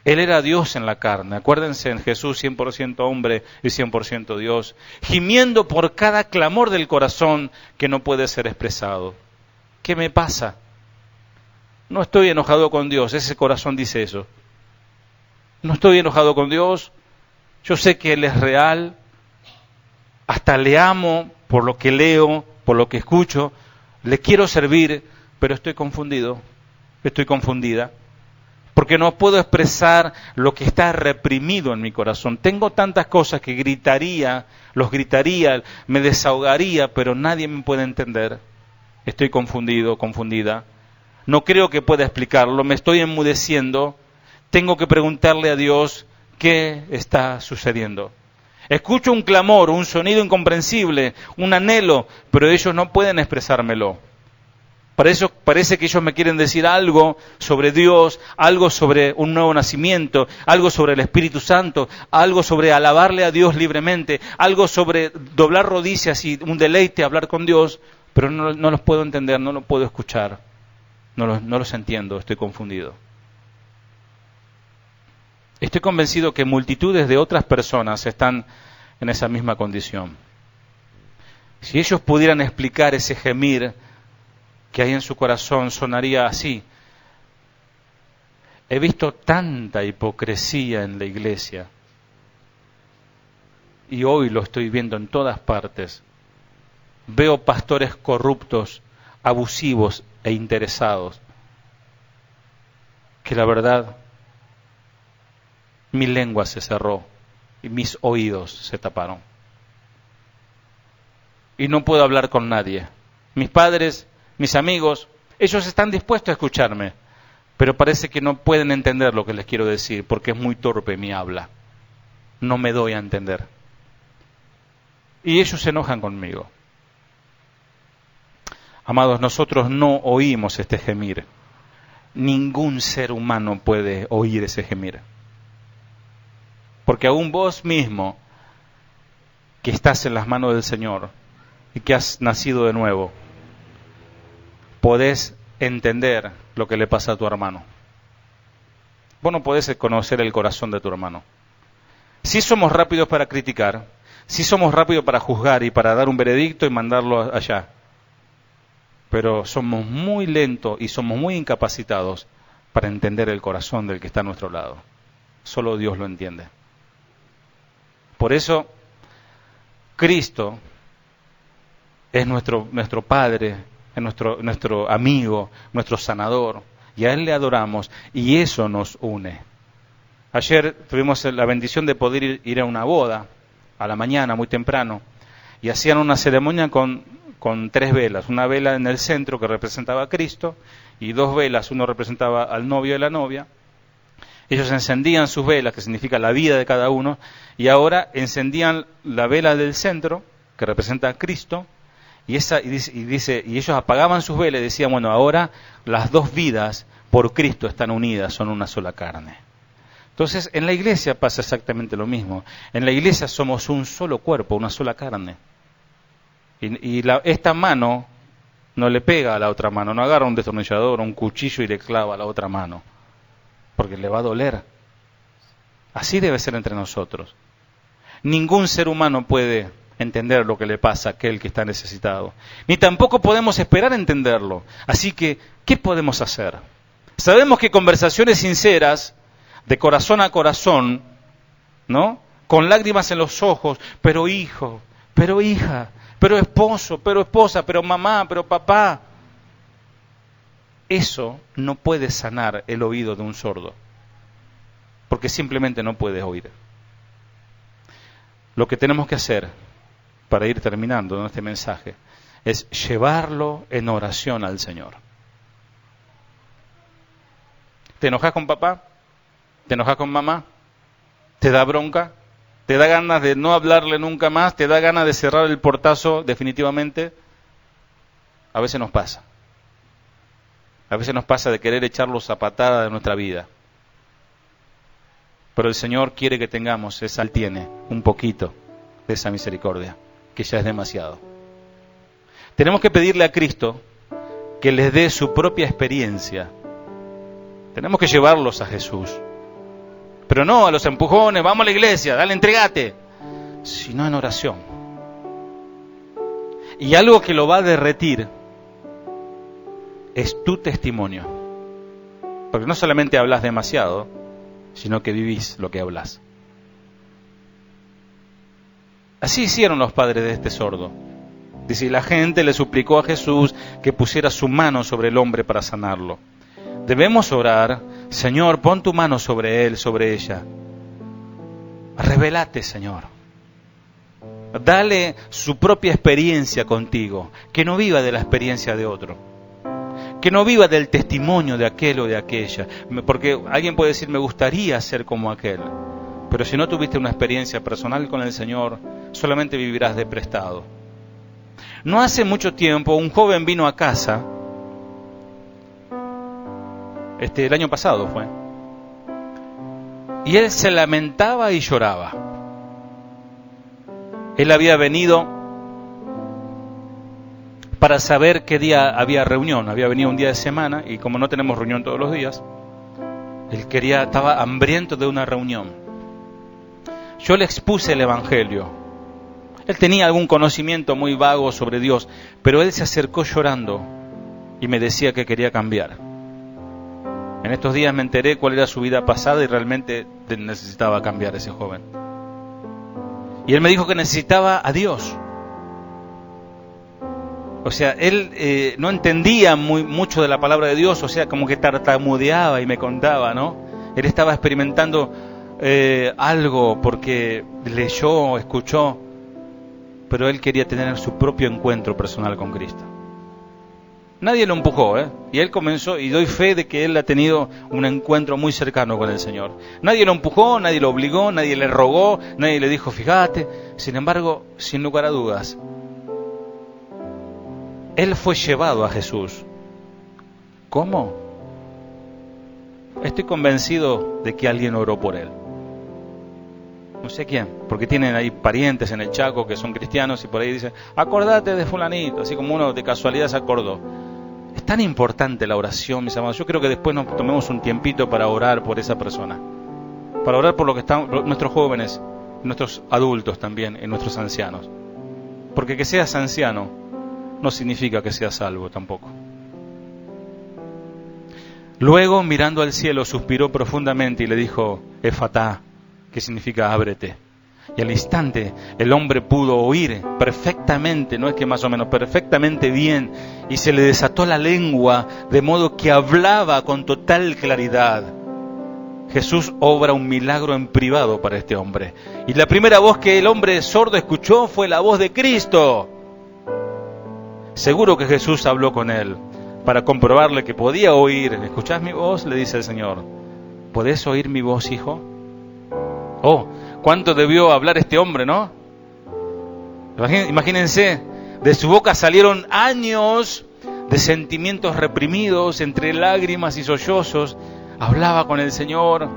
Él era Dios en la carne. Acuérdense, en Jesús 100% hombre y 100% Dios, gimiendo por cada clamor del corazón que no puede ser expresado. ¿Qué me pasa? No estoy enojado con Dios, ese corazón dice eso. No estoy enojado con Dios, yo sé que Él es real, hasta le amo por lo que leo, por lo que escucho, le quiero servir, pero estoy confundido, estoy confundida, porque no puedo expresar lo que está reprimido en mi corazón. Tengo tantas cosas que los gritaría, me desahogaría, pero nadie me puede entender. Estoy confundido, confundida. No creo que pueda explicarlo, me estoy enmudeciendo. Tengo que preguntarle a Dios qué está sucediendo. Escucho un clamor, un sonido incomprensible, un anhelo, pero ellos no pueden expresármelo. Para eso parece que ellos me quieren decir algo sobre Dios, algo sobre un nuevo nacimiento, algo sobre el Espíritu Santo, algo sobre alabarle a Dios libremente, algo sobre doblar rodillas y un deleite hablar con Dios, pero no los puedo entender, no los puedo escuchar, no los entiendo, estoy confundido. Estoy convencido que multitudes de otras personas están en esa misma condición. Si ellos pudieran explicar ese gemir que hay en su corazón, sonaría así. He visto tanta hipocresía en la iglesia y hoy lo estoy viendo en todas partes. Veo pastores corruptos, abusivos e interesados, que la verdad mi lengua se cerró y mis oídos se taparon. Y no puedo hablar con nadie. Mis padres, mis amigos, ellos están dispuestos a escucharme, pero parece que no pueden entender lo que les quiero decir, porque es muy torpe mi habla. No me doy a entender. Y ellos se enojan conmigo. Amados, nosotros no oímos este gemir. Ningún ser humano puede oír ese gemir. Porque aún vos mismo que estás en las manos del Señor y que has nacido de nuevo, podés entender lo que le pasa a tu hermano. Vos no podés conocer el corazón de tu hermano. Sí somos rápidos para criticar, sí somos rápidos para juzgar y para dar un veredicto y mandarlo allá. Pero somos muy lentos y somos muy incapacitados para entender el corazón del que está a nuestro lado. Solo Dios lo entiende. Por eso, Cristo es nuestro Padre, es nuestro amigo, nuestro sanador, y a Él le adoramos, y eso nos une. Ayer tuvimos la bendición de poder ir a una boda, a la mañana, muy temprano, y hacían una ceremonia con 3 velas, una vela en el centro que representaba a Cristo, y 2 velas, uno representaba al novio y la novia. Ellos encendían sus velas, que significa la vida de cada uno, y ahora encendían la vela del centro, que representa a Cristo, y ellos apagaban sus velas y decían, bueno, ahora las 2 vidas por Cristo están unidas, son una sola carne. Entonces, en la iglesia pasa exactamente lo mismo. En la iglesia somos un solo cuerpo, una sola carne. Esta mano no le pega a la otra mano, no agarra un destornillador o un cuchillo y le clava a la otra mano, porque le va a doler. Así debe ser entre nosotros. Ningún ser humano puede entender lo que le pasa a aquel que está necesitado, ni tampoco podemos esperar entenderlo. Así que, ¿qué podemos hacer? Sabemos que conversaciones sinceras, de corazón a corazón, ¿no? Con lágrimas en los ojos, pero hijo, pero hija, pero esposo, pero esposa, pero mamá, pero papá. Eso no puede sanar el oído de un sordo, porque simplemente no puede oír. Lo que tenemos que hacer, para ir terminando este mensaje, es llevarlo en oración al Señor. ¿Te enojas con papá? ¿Te enojas con mamá? ¿Te da bronca? ¿Te da ganas de no hablarle nunca más? ¿Te da ganas de cerrar el portazo definitivamente? A veces nos pasa. A veces nos pasa de querer echarlos a patada de nuestra vida. Pero el Señor quiere que tengamos Él tiene un poquito de esa misericordia, que ya es demasiado. Tenemos que pedirle a Cristo que les dé su propia experiencia. Tenemos que llevarlos a Jesús. Pero no a los empujones, vamos a la iglesia, dale, entregate. Sino en oración. Y algo que lo va a derretir es tu testimonio. Porque no solamente hablas demasiado, sino que vivís lo que hablas. Así hicieron los padres de este sordo. Dice, la gente le suplicó a Jesús que pusiera su mano sobre el hombre para sanarlo. Debemos orar, Señor, pon tu mano sobre él, sobre ella. Revelate, Señor. Dale su propia experiencia contigo, que no viva de la experiencia de otro. Que no viva del testimonio de aquel o de aquella. Porque alguien puede decir, me gustaría ser como aquel. Pero si no tuviste una experiencia personal con el Señor, solamente vivirás de prestado. No hace mucho tiempo, un joven vino a casa, el año pasado fue, y él se lamentaba y lloraba. Él había venido para saber qué día había reunión. Había venido un día de semana y como no tenemos reunión todos los días, estaba hambriento de una reunión. Yo le expuse el Evangelio. Él tenía algún conocimiento muy vago sobre Dios, pero él se acercó llorando y me decía que quería cambiar. En estos días me enteré cuál era su vida pasada y realmente necesitaba cambiar ese joven. Y él me dijo que necesitaba a Dios. O sea, él no entendía mucho de la palabra de Dios, o sea, como que tartamudeaba y me contaba, ¿no? Él estaba experimentando algo porque leyó, escuchó, pero él quería tener su propio encuentro personal con Cristo. Nadie lo empujó, y él comenzó, y doy fe de que él ha tenido un encuentro muy cercano con el Señor. Nadie lo empujó, nadie lo obligó, nadie le rogó, nadie le dijo, fíjate. Sin embargo, sin lugar a dudas, él fue llevado a Jesús. ¿Cómo? Estoy convencido de que alguien oró por él. no sé quién, porque tienen ahí parientes en el Chaco que son cristianos y por ahí dicen, acordate de fulanito, así como uno de casualidad se acordó. Es tan importante la oración, mis amados. Yo creo que después nos tomemos un tiempito para orar por esa persona, para orar por lo que están nuestros jóvenes, nuestros adultos también y nuestros ancianos. Porque que seas anciano no significa que seas salvo tampoco. Luego, mirando al cielo, suspiró profundamente y le dijo, Efatá, que significa ábrete. Y al instante el hombre pudo oír perfectamente, no es que más o menos, perfectamente bien, y se le desató la lengua, de modo que hablaba con total claridad. Jesús obra un milagro en privado para este hombre. Y la primera voz que el hombre sordo escuchó fue la voz de Cristo. Seguro que Jesús habló con él para comprobarle que podía oír. ¿Escuchás mi voz?, le dice el Señor. ¿Podés oír mi voz, hijo? Oh, cuánto debió hablar este hombre, ¿no? Imagínense, de su boca salieron años de sentimientos reprimidos, entre lágrimas y sollozos. Hablaba con el Señor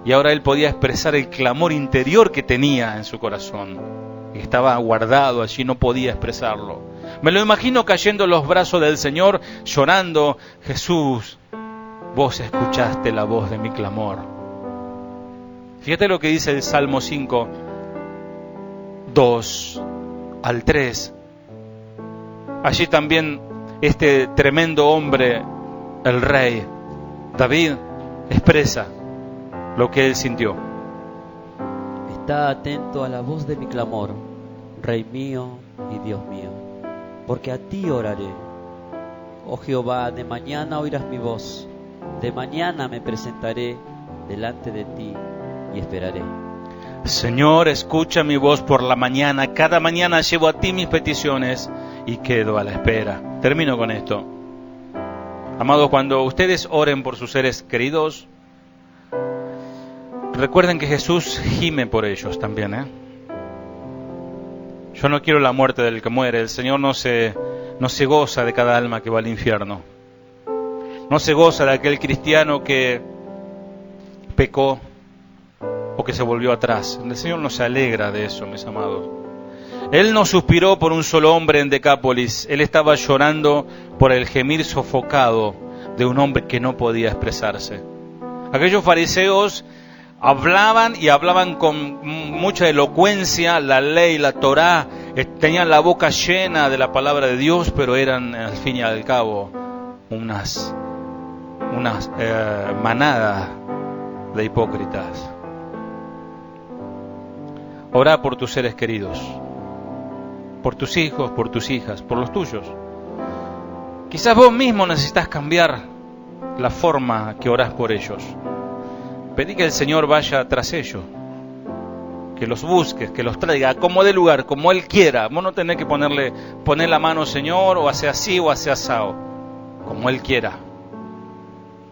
y ahora él podía expresar el clamor interior que tenía en su corazón. Y estaba guardado allí, no podía expresarlo. Me lo imagino cayendo en los brazos del Señor, llorando, Jesús, vos escuchaste la voz de mi clamor. Fíjate lo que dice el Salmo 5, 2 al 3. Allí también este tremendo hombre, el rey David, expresa lo que él sintió. Está atento a la voz de mi clamor, Rey mío y Dios mío, porque a ti oraré. Oh Jehová, de mañana oirás mi voz, de mañana me presentaré delante de ti y esperaré. Señor, escucha mi voz por la mañana, cada mañana llevo a ti mis peticiones y quedo a la espera. Termino con esto. Amados, cuando ustedes oren por sus seres queridos, recuerden que Jesús gime por ellos también, ¿eh? Yo no quiero la muerte del que muere. El Señor no se goza de cada alma que va al infierno. No se goza de aquel cristiano que pecó o que se volvió atrás. El Señor no se alegra de eso, mis amados. Él no suspiró por un solo hombre en Decápolis. Él estaba llorando por el gemir sofocado de un hombre que no podía expresarse. Aquellos fariseos hablaban y hablaban con mucha elocuencia la ley, la Torá, tenían la boca llena de la palabra de Dios, pero eran al fin y al cabo unas manadas de hipócritas. Orá por tus seres queridos, por tus hijos, por tus hijas, por los tuyos. Quizás vos mismo necesitas cambiar la forma que orás por ellos. Pedí que el Señor vaya tras ellos, que los busques, que los traiga como de lugar, como Él quiera. Vos no tenés que poner la mano, Señor, o hace así o hace asado, como Él quiera.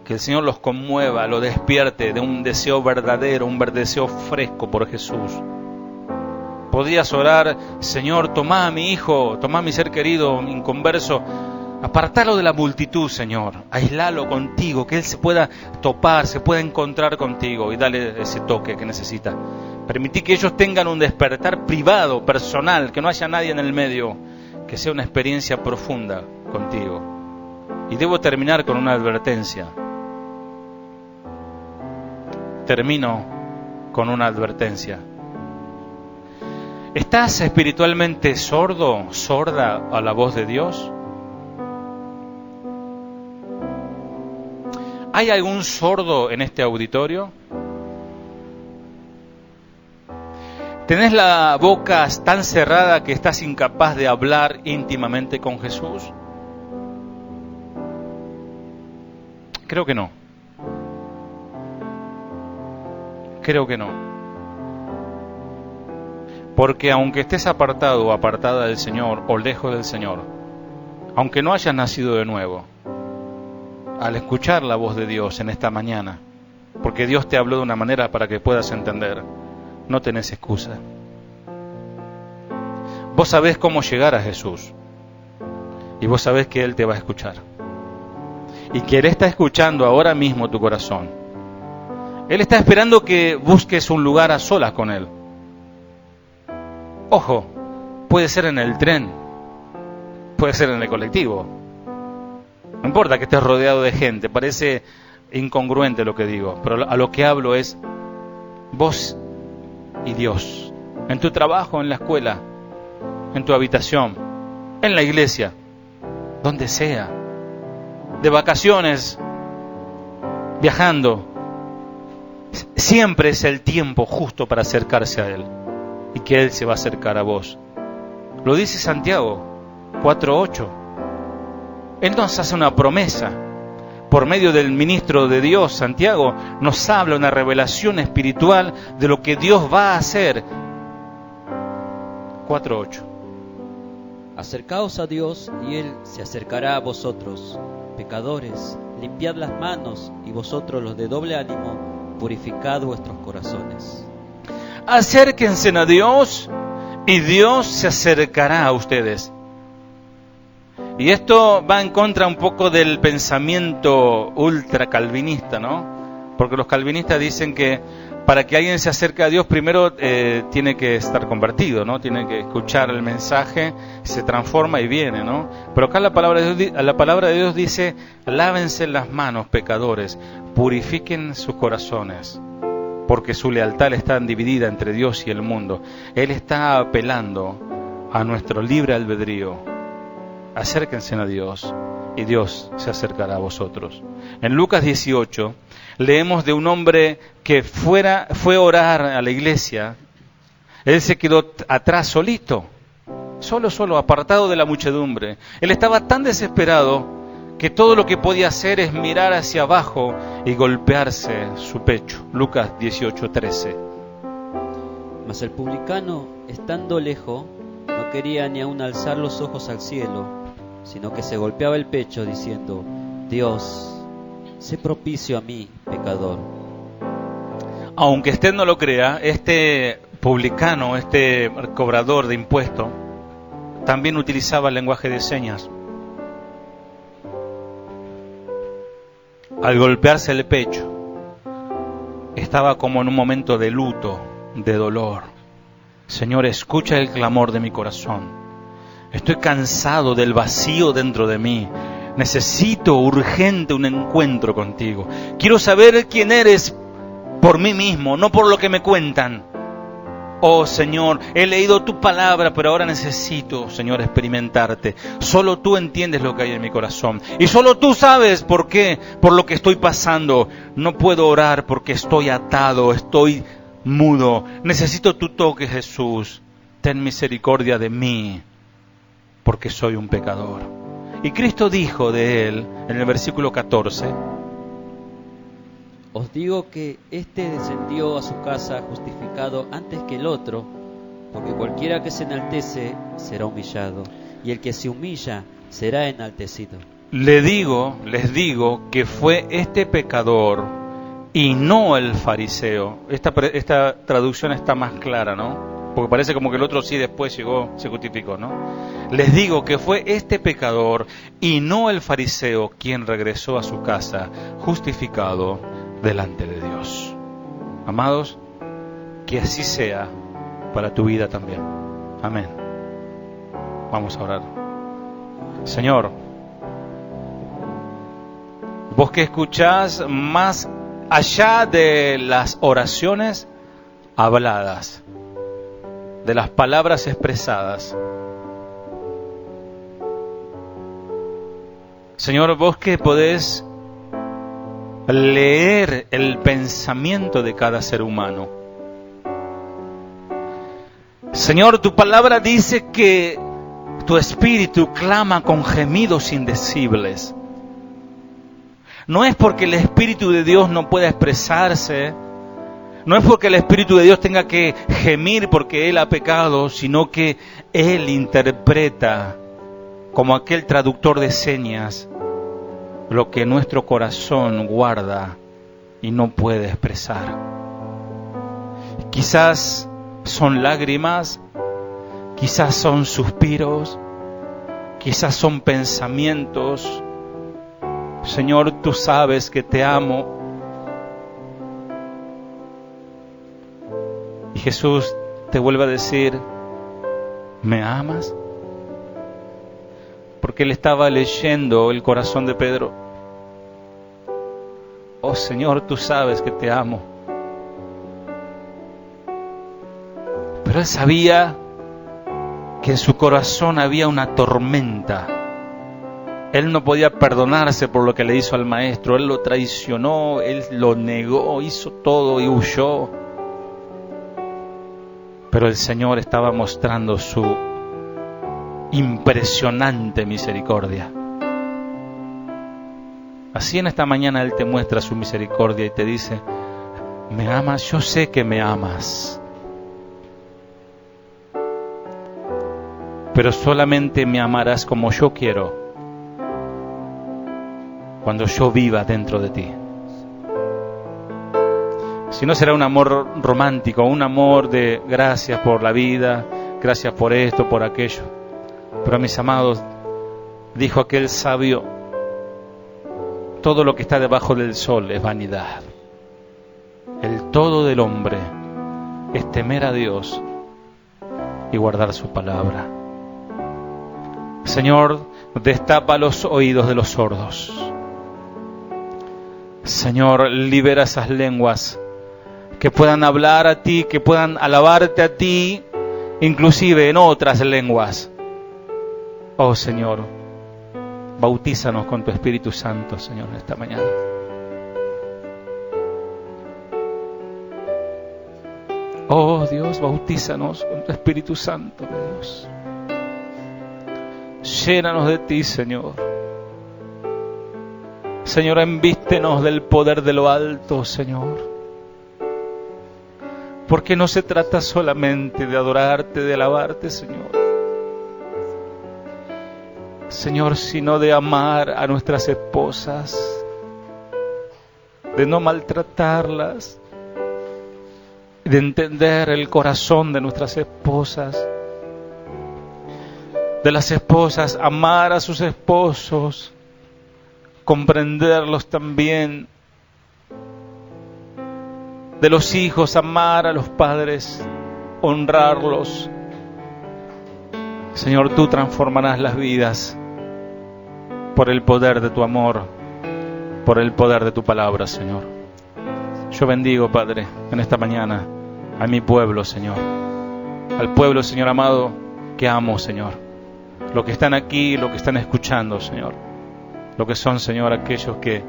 Que el Señor los conmueva, lo despierte de un deseo verdadero, un deseo fresco por Jesús. Podrías orar, Señor, tomá a mi hijo, tomá a mi ser querido, inconverso, apartalo de la multitud, Señor, aislalo contigo, que él se pueda topar, se pueda encontrar contigo y dale ese toque que necesita. Permití que ellos tengan un despertar privado, personal, que no haya nadie en el medio, que sea una experiencia profunda contigo. Y debo terminar con una advertencia. Termino con una advertencia. ¿Estás espiritualmente sordo, sorda a la voz de Dios? ¿Hay algún sordo en este auditorio? ¿Tenés la boca tan cerrada que estás incapaz de hablar íntimamente con Jesús? Creo que no. Creo que no. Porque aunque estés apartado o apartada del Señor o lejos del Señor, aunque no hayas nacido de nuevo, al escuchar la voz de Dios en esta mañana, porque Dios te habló de una manera para que puedas entender, no tenés excusa. Vos sabés cómo llegar a Jesús y vos sabés que Él te va a escuchar y que Él está escuchando ahora mismo tu corazón. Él está esperando que busques un lugar a solas con Él. Ojo, puede ser en el tren, puede ser en el colectivo. No importa que estés rodeado de gente, parece incongruente lo que digo, pero a lo que hablo es vos y Dios. En tu trabajo, en la escuela, en tu habitación, en la iglesia, donde sea, de vacaciones, viajando. Siempre es el tiempo justo para acercarse a Él y que Él se va a acercar a vos. Lo dice Santiago 4:8. Él nos hace una promesa. Por medio del ministro de Dios, Santiago, nos habla una revelación espiritual de lo que Dios va a hacer. 4:8. Acercaos a Dios y Él se acercará a vosotros. Pecadores, limpiad las manos, y vosotros los de doble ánimo, purificad vuestros corazones. Acérquense a Dios y Dios se acercará a ustedes. Y esto va en contra un poco del pensamiento ultra calvinista, ¿no? Porque los calvinistas dicen que para que alguien se acerque a Dios primero tiene que estar convertido, ¿no? Tiene que escuchar el mensaje, se transforma y viene, ¿no? Pero acá la palabra de Dios dice: lávense las manos, pecadores, purifiquen sus corazones, porque su lealtad está dividida entre Dios y el mundo. Él está apelando a nuestro libre albedrío. Acérquense a Dios y Dios se acercará a vosotros. En Lucas 18 leemos de un hombre que fue a orar a la iglesia. Él se quedó atrás solito, solo, apartado de la muchedumbre. Él estaba tan desesperado que todo lo que podía hacer es mirar hacia abajo y golpearse su pecho. Lucas 18:13. Mas el publicano, estando lejos, no quería ni aun alzar los ojos al cielo, sino que se golpeaba el pecho diciendo: Dios, sé propicio a mí, pecador. Aunque usted no lo crea, este publicano, este cobrador de impuestos, también utilizaba el lenguaje de señas. Al golpearse el pecho, estaba como en un momento de luto, de dolor. Señor, escucha el clamor de mi corazón. Estoy cansado del vacío dentro de mí. Necesito urgente un encuentro contigo. Quiero saber quién eres por mí mismo, no por lo que me cuentan. Oh Señor, he leído tu palabra, pero ahora necesito, Señor, experimentarte. Solo tú entiendes lo que hay en mi corazón. Y solo tú sabes por qué, por lo que estoy pasando. No puedo orar porque estoy atado, estoy mudo. Necesito tu toque, Jesús. Ten misericordia de mí, porque soy un pecador. Y Cristo dijo de él, en el versículo 14: Os digo que éste descendió a su casa justificado antes que el otro, porque cualquiera que se enaltece será humillado, y el que se humilla será enaltecido. Les digo que fue este pecador y no el fariseo. Esta traducción está más clara, ¿no? Porque parece como que el otro sí después llegó, se justificó, ¿no? Les digo que fue este pecador y no el fariseo quien regresó a su casa justificado delante de Dios. Amados, que así sea para tu vida también. Amén. Vamos a orar. Señor, vos que escuchás más allá de las oraciones habladas, de las palabras expresadas. Señor, vos que podés leer el pensamiento de cada ser humano. Señor, tu palabra dice que tu espíritu clama con gemidos indecibles. No es porque el Espíritu de Dios no pueda expresarse, no es porque el Espíritu de Dios tenga que gemir porque Él ha pecado, sino que Él interpreta, como aquel traductor de señas, lo que nuestro corazón guarda y no puede expresar. Quizás son lágrimas, quizás son suspiros, quizás son pensamientos. Señor, tú sabes que te amo. Y Jesús te vuelve a decir, ¿me amas? Porque él estaba leyendo el corazón de Pedro. Oh Señor, tú sabes que te amo. Pero él sabía que en su corazón había una tormenta. Él no podía perdonarse por lo que le hizo al maestro. Él lo traicionó, él lo negó, hizo todo y huyó. Pero el Señor estaba mostrando su impresionante misericordia. Así en esta mañana Él te muestra su misericordia y te dice: ¿me amas? Yo sé que me amas. Pero solamente me amarás como yo quiero, cuando yo viva dentro de ti. Si no, será un amor romántico, un amor de gracias por la vida, gracias por esto, por aquello. Pero mis amados, dijo aquel sabio, todo lo que está debajo del sol es vanidad. El todo del hombre es temer a Dios y guardar su palabra. Señor, destapa los oídos de los sordos. Señor, libera esas lenguas que puedan hablar a ti, que puedan alabarte a ti, inclusive en otras lenguas. Oh Señor, bautízanos con tu Espíritu Santo, Señor, esta mañana. Oh Dios, bautízanos con tu Espíritu Santo, Dios. Llénanos de ti, Señor. Señor, envístenos del poder de lo alto, Señor. Porque no se trata solamente de adorarte, de alabarte, Señor. Señor, sino de amar a nuestras esposas, de no maltratarlas, de entender el corazón de nuestras esposas, de las esposas amar a sus esposos, comprenderlos también, de los hijos amar a los padres, honrarlos. Señor, tú transformarás las vidas por el poder de tu amor, por el poder de tu palabra, Señor. Yo bendigo, Padre, en esta mañana a mi pueblo, Señor, al pueblo, Señor amado, que amo, Señor, los que están aquí, los que están escuchando, Señor, lo que son, Señor, aquellos que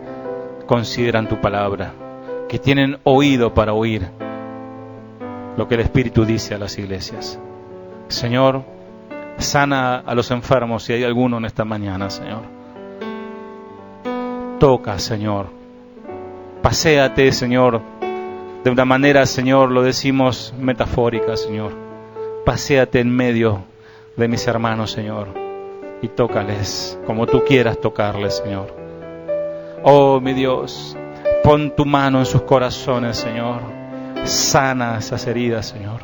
consideran tu palabra, que tienen oído para oír lo que el Espíritu dice a las iglesias. Señor, sana a los enfermos si hay alguno en esta mañana, Señor. Toca, Señor. Paséate, Señor, de una manera, Señor, lo decimos metafórica, Señor. Paséate en medio de mis hermanos, Señor, y tócales como tú quieras tocarles, Señor. Oh, mi Dios, pon tu mano en sus corazones, Señor. Sana esas heridas, Señor.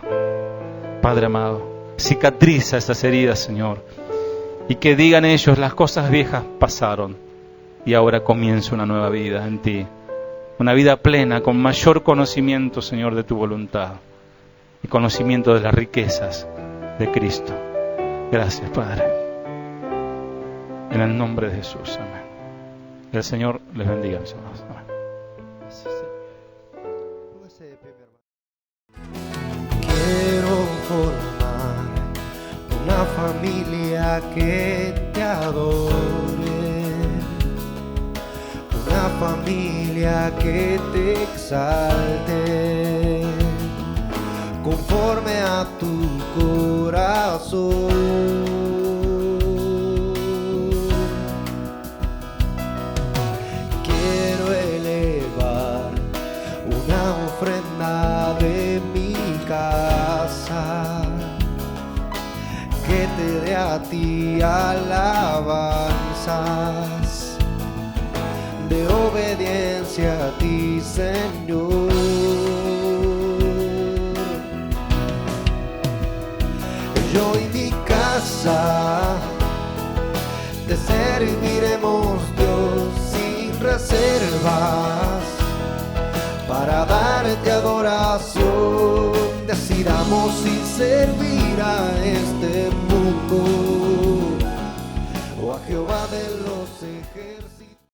Padre amado, cicatriza esas heridas, Señor. Y que digan ellos, las cosas viejas pasaron y ahora comienza una nueva vida en ti. Una vida plena, con mayor conocimiento, Señor, de tu voluntad. Y conocimiento de las riquezas de Cristo. Gracias, Padre. En el nombre de Jesús. Amén. El Señor les bendiga, mis hermanos. Amén. Quiero formar una familia que te adore, una familia que te exalte conforme a tu corazón. Quiero elevar una ofrenda de mi casa que te dé a ti alabanzas de obediencia a ti, Señor. Yo y mi casa te serviremos, Dios, sin reservas, para darte adoración. Decidamos y servir a este